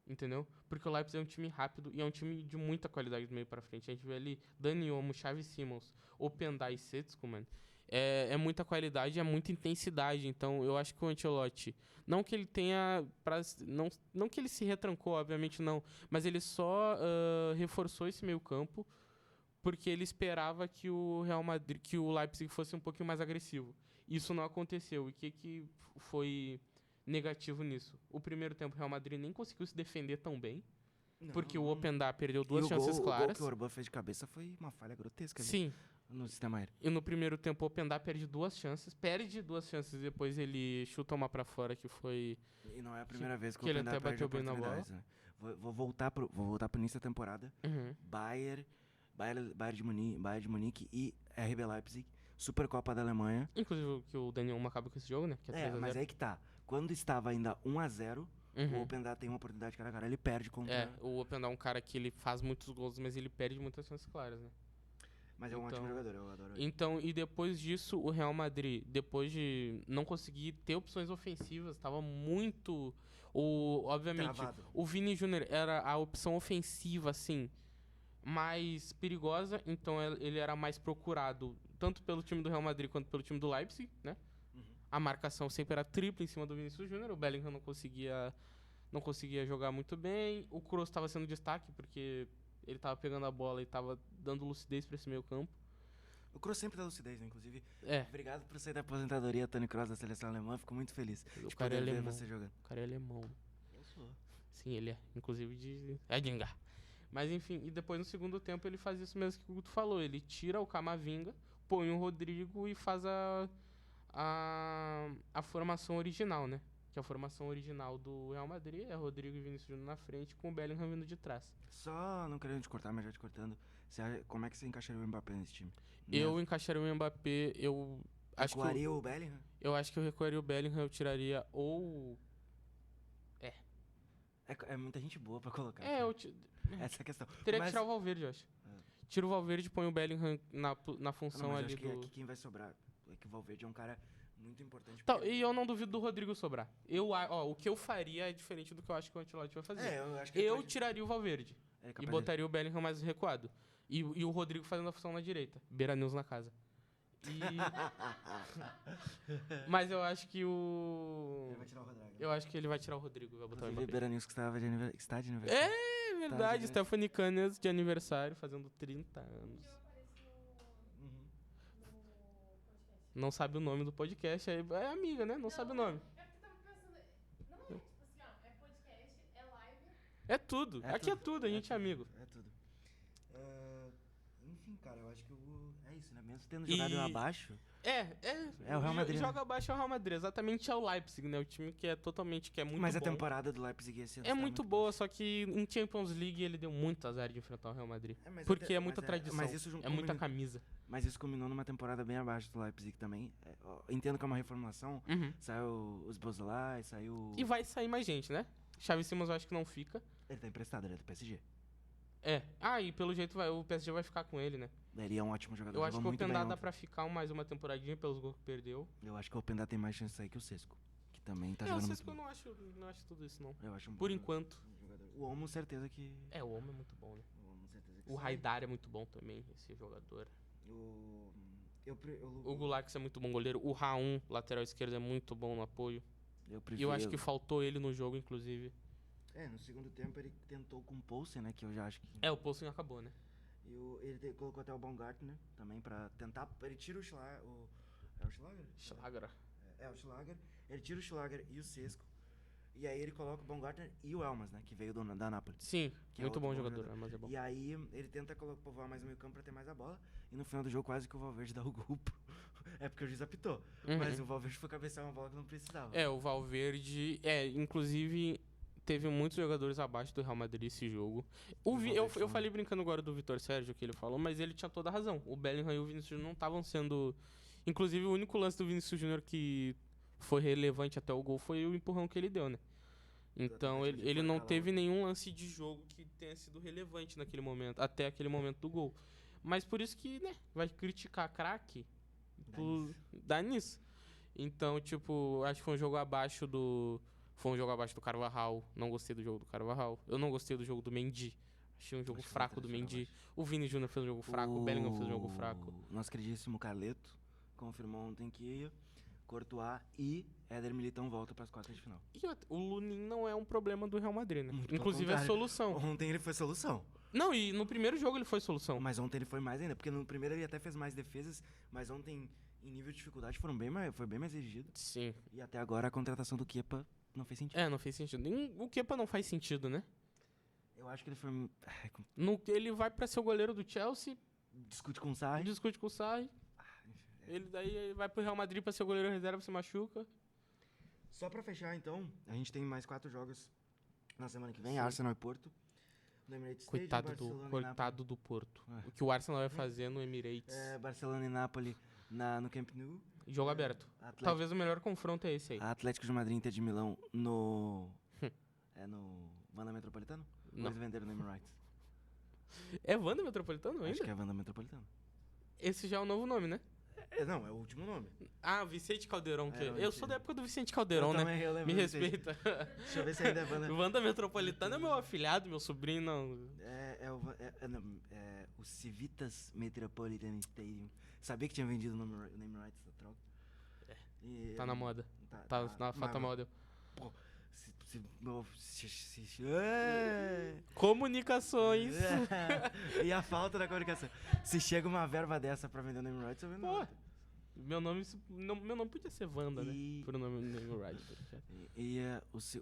Entendeu? Porque o Leipzig é um time rápido e é um time de muita qualidade do meio pra frente. A gente vê ali Dani Olmo, Xavi Simons, Opendai e Setsko, mano. É muita qualidade, é muita intensidade. Então, eu acho que o Ancelotti, não que ele tenha... Não que ele se retrancou, obviamente não. Mas ele só reforçou esse meio campo porque ele esperava que o Real Madrid, que o Leipzig fosse um pouquinho mais agressivo. Isso não aconteceu. E o que foi negativo nisso? O primeiro tempo o Real Madrid nem conseguiu se defender tão bem, porque o Openda perdeu duas chances O gol claras. que o Orban fez de cabeça foi uma falha grotesca ali Sim, no sistema aéreo. e no primeiro tempo o Openda perde duas chances e depois ele chuta uma pra fora que foi... E não é a primeira vez que que o ele Openda até perde bateu bem na bola. oportunidades, né? Vou voltar pro início da temporada. Bayern de Munique e RB Leipzig, Supercopa da Alemanha. Inclusive que o Daniel acaba com esse jogo, né? Que é 3-0. Mas aí que tá. Quando estava ainda 1-0, o Openda tem uma oportunidade cara a cara, ele perde contra... O Openda é um cara que ele faz muitos gols, mas ele perde muitas chances claras, né? Mas é um ótimo jogador, eu adoro ele. Então, e depois disso, o Real Madrid, depois de não conseguir ter opções ofensivas, estava muito... Obviamente, Travado. o Vini Júnior era a opção ofensiva, assim, mais perigosa, então ele era mais procurado, tanto pelo time do Real Madrid quanto pelo time do Leipzig, né? A marcação sempre era tripla em cima do Vinícius Júnior, o Bellingham não conseguia jogar muito bem, o Kroos estava sendo destaque, porque ele estava pegando a bola e estava dando lucidez para esse meio campo. O Kroos sempre dá lucidez, né? Inclusive, É, obrigado por sair da aposentadoria, Toni Kroos, da seleção alemã. Fico muito feliz o de cara é poder ver alemão. você jogando. O cara é alemão. Eu sou. Sim, ele é. Inclusive de Edingar. Mas enfim, e depois no segundo tempo ele faz isso mesmo que o Guto falou. Ele tira o Camavinga, põe o Rodrigo e faz a formação original, né? Que a formação original do Real Madrid é Rodrigo e Vinícius Júnior na frente com o Bellingham vindo de trás. Só não querendo te cortar, mas já te cortando. Como é que você encaixaria o Mbappé nesse time? Eu encaixaria o Mbappé, eu acho o Bellingham? eu acho que eu recuaria o Bellingham, eu tiraria ou... É muita gente boa pra colocar. Essa é a questão. Teria que Mas- tirar o Valverde, eu acho. Tira o Valverde e põe o Bellingham na função mas eu ali acho que do... aqui quem vai sobrar é que o Valverde é um cara muito importante. Tá, porque- e eu não duvido do Rodrigo sobrar. O que eu faria é diferente do que eu acho que o Ancelotti vai fazer. eu acho que Eu pode- tiraria o Valverde é e capaz botaria o Bellingham mais recuado. E o Rodrigo fazendo a função na direita. Beira News na casa. Mas eu acho que Ele vai tirar o Rodrigo. Eu acho que ele vai tirar o Rodrigo e vai botar o Inclusive, Mbappé. Beranils que está de aniversário. É verdade, né? Stephanie Canes de aniversário, fazendo 30 anos. Uhum. Não sabe o nome do podcast, é amiga, né? Não sabe o nome. É porque eu tava pensando. Não é tipo assim, ó. É podcast, é live. É tudo. Aqui é tudo, a gente é amigo. É tudo. Enfim, cara, eu acho que é isso, né? Mesmo tendo jogado abaixo, É o Real Madrid, Joga abaixo é o Real Madrid, exatamente é o Leipzig, né? O time que é muito mas bom. a temporada do Leipzig esse ano É está muito boa, só que em Champions League ele deu muito azar de enfrentar o Real Madrid. Porque é muita tradição, mas isso é muita camisa. Mas isso culminou numa temporada bem abaixo do Leipzig também. Entendo que é uma reformulação. Saiu os Boszolai, saiu... E vai sair mais gente, né? Xavi Simons eu acho que não fica. Ele tá emprestado, ele é do PSG. E pelo jeito o PSG vai ficar com ele, né? Ele é um ótimo jogador. Eu acho jogou que o muito bem Openda dá ontem. pra ficar mais uma temporadinha pelos gols que perdeu. Eu acho que o Openda tem mais chance de sair que o Sesco. Que também tá O jogando Sesco eu muito não acho tudo isso, não. bem. Eu acho um Por bom enquanto. jogador. O Olmo, certeza que... O homem é muito bom, né? O Olmo, certeza que O sai. Haidar é muito bom também, esse jogador. Eu O Gulax é muito bom goleiro. O Raum, lateral esquerdo, é muito bom no apoio. eu E prefiro... eu acho que faltou ele no jogo, inclusive. No segundo tempo ele tentou com o Poulsen, né? Que eu já acho que... O Poulsen acabou, né? Ele colocou até o Baumgartner também pra tentar... Ele tira o Schlager... É o Schlager? Schlager. É o Schlager. Ele tira o Schlager e o Sesco. E aí ele coloca o Baumgartner e o Elmas, né? Que veio da Napoli. Sim, Que é muito outro bom bom jogador, jogador. mas é bom. E aí ele tenta povoar mais o meio campo pra ter mais a bola. E no final do jogo quase que o Valverde dá o gol. É porque o juiz apitou. Uhum. Mas o Valverde foi cabecear uma bola que não precisava. O Valverde... inclusive... Teve muitos jogadores abaixo do Real Madrid esse jogo. Eu falei brincando agora do Vitor Sérgio, que ele falou, mas ele tinha toda a razão. O Bellingham e o Vinícius Júnior não estavam sendo... Inclusive, o único lance do Vinícius Júnior que foi relevante até o gol foi o empurrão que ele deu, né? Então, Exatamente, ele não forcar lá teve nenhum lance de jogo que tenha sido relevante naquele momento, até aquele momento do gol. Mas por isso que, né, vai criticar craque, dá nisso. Então, tipo, acho que foi um jogo abaixo do... Foi um jogo abaixo do Carvajal. Não gostei do jogo do Carvajal. Eu não gostei do jogo do Mendy. Achei um jogo Acho que fraco foi do um jogo Mendy. abaixo. O Vini Júnior fez um jogo fraco. O Bellingham fez um jogo fraco. Nosso queridíssimo Carleto confirmou ontem que Courtois e Éder Militão voltam para as quartas de final. E o Lunin não é um problema do Real Madrid, né? Muito pelo Inclusive é contrário. solução. Ontem ele foi solução. Não, e no primeiro jogo ele foi solução. Mas ontem ele foi mais ainda, porque no primeiro ele até fez mais defesas, mas ontem, em nível de dificuldade, foi bem mais exigido. Sim. E até agora a contratação do Kepa não fez sentido. Não fez sentido. O Kepa não faz sentido, né? Eu acho que ele foi... Ele vai pra ser o goleiro do Chelsea, Discute com o Sarri. discute com o Sarri. Ele vai pro Real Madrid pra ser o goleiro reserva, se machuca. Só pra fechar, então, a gente tem mais 4 jogos na semana que vem. Sim. Arsenal e Porto. No Emirates Stadium, Barcelona e Coitado do Porto. É. O que o Arsenal vai fazer no Emirates. Barcelona e Napoli no Camp Nou. Jogo aberto. Atlético, Talvez o melhor confronto é esse aí. Atlético de Madrid e Inter de Milão no... no Wanda Metropolitano? Ou Não. eles venderam no Emirates? É Wanda Metropolitano ainda? Acho que é Wanda Metropolitano. Esse já é o novo nome, né? Não, é o último nome. Vicente Caldeirão. É, eu sou da época do Vicente Caldeirão, né? Também, eu lembro Me desse. respeita. Deixa eu ver se ainda é Wanda. Wanda Metropolitano é meu afilhado, meu sobrinho, não. O Civitas Metropolitan Stadium. Sabia que tinha vendido o name rights da troca? Tá na moda. Tá na Fata Model. Pô, Comunicações. E a falta da comunicação. Se chega uma verba dessa pra vender o name rights, eu vendo. Pô, meu nome podia ser Wanda, né? E- Por nome right.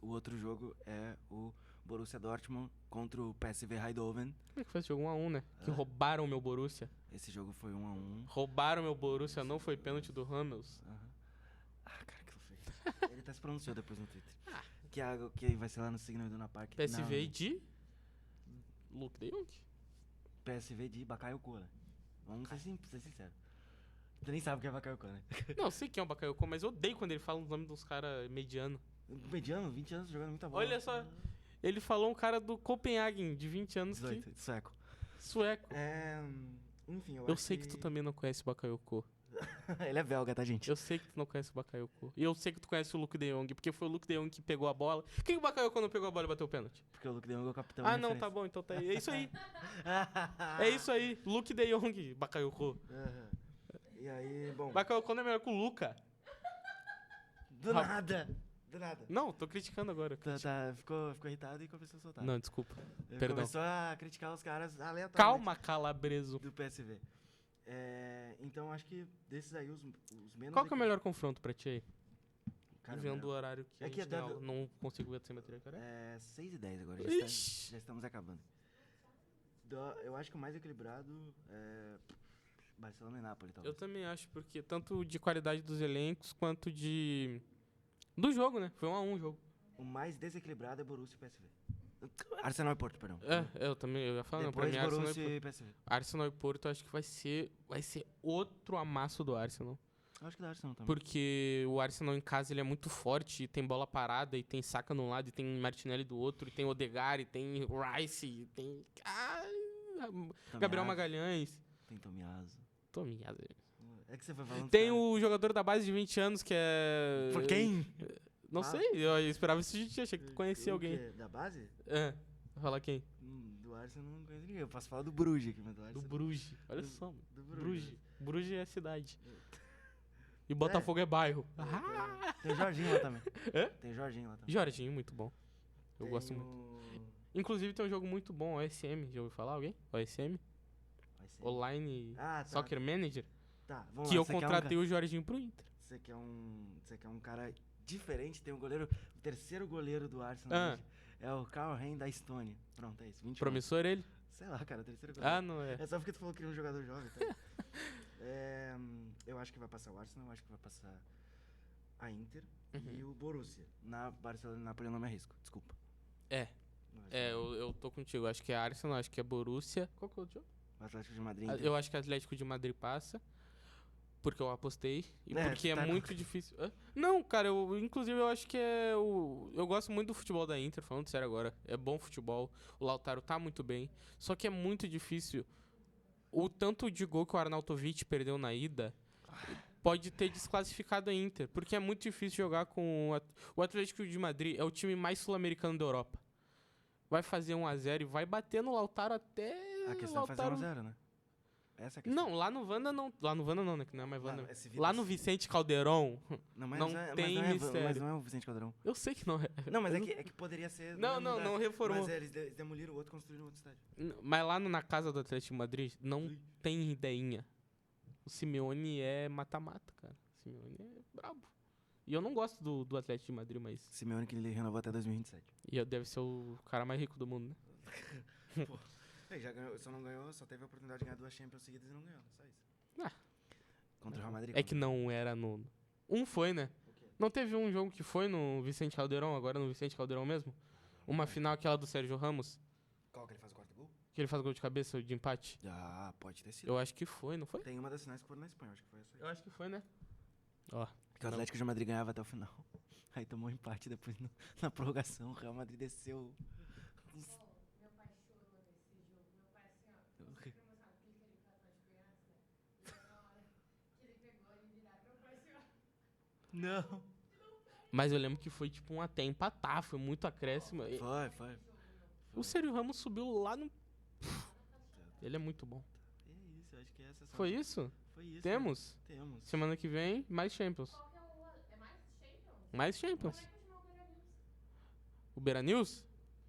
O outro jogo é o Borussia Dortmund contra o PSV Eindhoven. Como é que foi esse jogo 1x1, né? Que roubaram meu Borussia. Esse jogo foi 1-1. Roubaram meu Borussia, não foi pênalti do Ramos. Cara, que feio. Ele até se pronunciou depois no Twitter. Que vai ser lá no Signal Iduna Park. PSV de Luke de Jong. PSV de Bakayoko, né? Vamos ser sinceros. Tu nem sabe o que é Bakayoko, né? Não, sei quem é o Bakayoko, mas eu odeio quando ele fala o nome dos caras medianos. Mediano, 20 anos jogando muita bola. Olha só, ele falou um cara do Copenhagen, de 20 anos, 18, sueco. sueco. Enfim, Eu sei que tu também não conhece o Bakayoko. Ele é belga, tá, gente? Eu sei que tu não conhece o Bakayoko. E eu sei que tu conhece o Luke de Jong, porque foi o Luke de Jong que pegou a bola. Por que o Bakayoko não pegou a bola e bateu o pênalti? Porque o Luke de Jong é o capitão. Ah, não, tá bom, então tá aí. É isso aí. É isso aí. Luke de Jong, Bakayoko. E aí, bom... Bakayoko não é melhor que o Luca. Do nada. Não, tô criticando agora. Ficou irritado e começou a soltar. Não, desculpa. Ele perdão. começou a criticar os caras aleatoriamente. Calma, Calabreso. Do PSV. Então, acho que desses aí, os menos... Qual que é o melhor confronto pra ti aí? Cara, Vendo o horário que É a que gente é tem dado- aula. Não consigo ver sem bateria, cara. 6h10 agora. Ixi. Já estamos acabando. Eu acho que o mais equilibrado é Barcelona e Napoli, talvez. Eu também acho, porque tanto de qualidade dos elencos, quanto do jogo, né? Foi 1x1 o jogo. O mais desequilibrado é Borussia e PSV. Arsenal e Porto, perdão. Eu também, eu ia falar, não, pra Depois mim Arsenal Borussia e PSV. Arsenal e Porto, eu acho que vai ser outro amasso do Arsenal. Eu acho que dá Arsenal também. Porque o Arsenal em casa ele é muito forte, e tem bola parada, e tem Saka de um lado, e tem Martinelli do outro, e tem Odegaard, e tem Rice, e tem... Gabriel Tomiaso. Magalhães. Tem Tomiaso. Tomiaso. É que você foi falando... Tem o jogador da base de 20 anos que é... Por quem? Não Fala. sei, eu esperava isso de ti, achei que tu conhecia O alguém. quê? Da base? É, fala quem? Do Arsenal eu não conheço ninguém. Eu posso falar do Bruges aqui, mas do Do Arsenal... Bruges. Olha Do- só, mano. do Bruges. Bruges é cidade. E Botafogo é bairro. Ah! Tem o Jorginho lá também. Hã? Tem o Jorginho lá também. Jorginho, muito bom. Eu Tem gosto muito. Inclusive tem um jogo muito bom, OSM. Já ouviu falar alguém? OSM? Vai ser- Online Ah, tá. Soccer Manager. Tá, vamos Que lá. eu contratei o Jorginho pro Inter. Você quer um cara diferente. Tem um goleiro... O terceiro goleiro do Arsenal Ah. hoje é o Karl Hein da Estônia. Pronto, é isso. 21. Promissor ele? Sei lá, cara. O terceiro goleiro. Ah, não é. É só porque tu falou que era um jogador jovem, tá? Eu acho que vai passar o Arsenal, eu acho que vai passar a Inter Uhum. e o Borussia. Na Barcelona e Napoli eu não me arrisco, desculpa. É, Eu acho que eu tô contigo. Acho que é Arsenal, acho que é Borussia. Qual que é o outro jogo? O Atlético de Madrid. Eu acho que o Atlético de Madrid passa. Porque eu apostei. E É, porque é tá muito difícil. Hã? Não, cara, inclusive eu acho que é o. Eu gosto muito do futebol da Inter, falando sério agora. É bom futebol. O Lautaro tá muito bem. Só que é muito difícil. O tanto de gol que o Arnautovic perdeu na ida pode ter desclassificado a Inter. Porque é muito difícil jogar com. O Atlético de Madrid é o time mais sul-americano da Europa. Vai fazer 1x0 e vai bater no Lautaro até. A questão é fazer Lautaro... 1-0, né? Essa é a questão. Não, lá no Wanda não. Lá no Wanda não, né? Que não é mais Lá Wanda. no- esse Lá Vitas- no Vicente Caldeirão. Não, mas não mas tem não é, mistério. Mas não é o Vicente Caldeirão. Eu sei que não é. Não, mas é que poderia ser... Não, no mesmo lugar. não reformou. Mas eles demoliram o outro e construíram outro estádio. Mas lá na casa do Atlético de Madrid não tem ideinha. O Simeone é mata-mata, cara. O Simeone é brabo. E eu não gosto do Atlético de Madrid, mas. Simeone que ele renovou até 2027. E deve ser o cara mais rico do mundo, né? Ele já ganhou, só não ganhou, só teve a oportunidade de ganhar 2 Champions seguidas e não ganhou, só isso. Ah. Contra o Real Madrid. É que não era no. Um foi, né? O quê? Não teve um jogo que foi no Vicente Caldeirão, agora no Vicente Caldeirão mesmo? Uma final, aquela do Sérgio Ramos, Qual que ele faz o quarto gol? que ele faz gol de cabeça de empate. Ah, pode ter sido. Eu acho que foi, não foi? Tem uma das finais que foram na Espanha, acho que foi essa aí. Eu acho que foi, né? Ó. Porque o Atlético de Madrid ganhava até o final. Aí tomou um empate depois na prorrogação. O Real Madrid desceu. Meu pai chorou nesse jogo. Meu pai, assim, ó, O quê? super emocionado, porque ele queria que o Atlético ganhasse, né? E aí, na hora que ele pegou e viraram, meu pai, assim, ó. Não. Mas eu lembro que foi tipo até empatar, foi muito acréscimo. Foi. O Sérgio Ramos subiu lá no. Ele é muito bom. É isso, acho que essa só. Foi isso? Foi isso. Temos? Né? Temos. Semana que vem, mais Champions. Qual que é o outro? É mais Champions? Mais Champions. Vai continuar o Beira-News? O Beira News?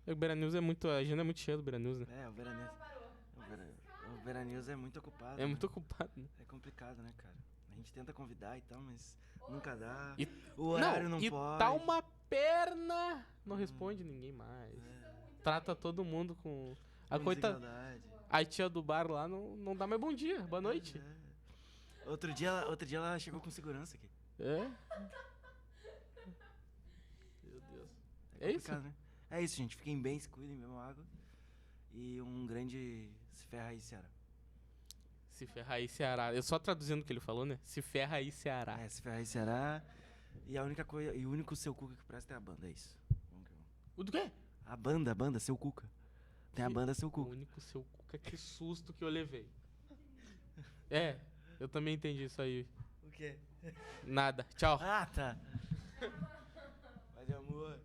O Beira News é muito. A agenda é muito cheia do Beira News, né? É, o Veranews. Ah, parou. O Veranews é muito ocupado. É né? muito ocupado, né? É complicado, né, cara? A gente tenta convidar e tal, mas nunca dá. E- O horário não e pode. tá uma perna. Não responde ninguém mais. É, Trata todo mundo com. A com coita. desigualdade. A tia do bar lá não dá mais bom dia, boa noite. É. Outro dia ela chegou com segurança aqui. É? Meu Deus. É isso? complicado, né? É isso, gente. Fiquem bem, se cuidem, bebam água. E um grande se ferra aí, Ceará. Se ferra aí, Ceará. Eu só traduzindo o que ele falou, né? Se ferra aí, Ceará. É, se ferra aí, Ceará. E a única coisa. E o único seu cuca que presta é a banda, é isso. Vamos que vamos. O do quê? A banda, seu cuca. Tem a Que- banda, seu O cuca. único seu cuca, que susto que eu levei. É, eu também entendi isso aí. O quê? Nada. Tchau. Ah, tá. Mas amor.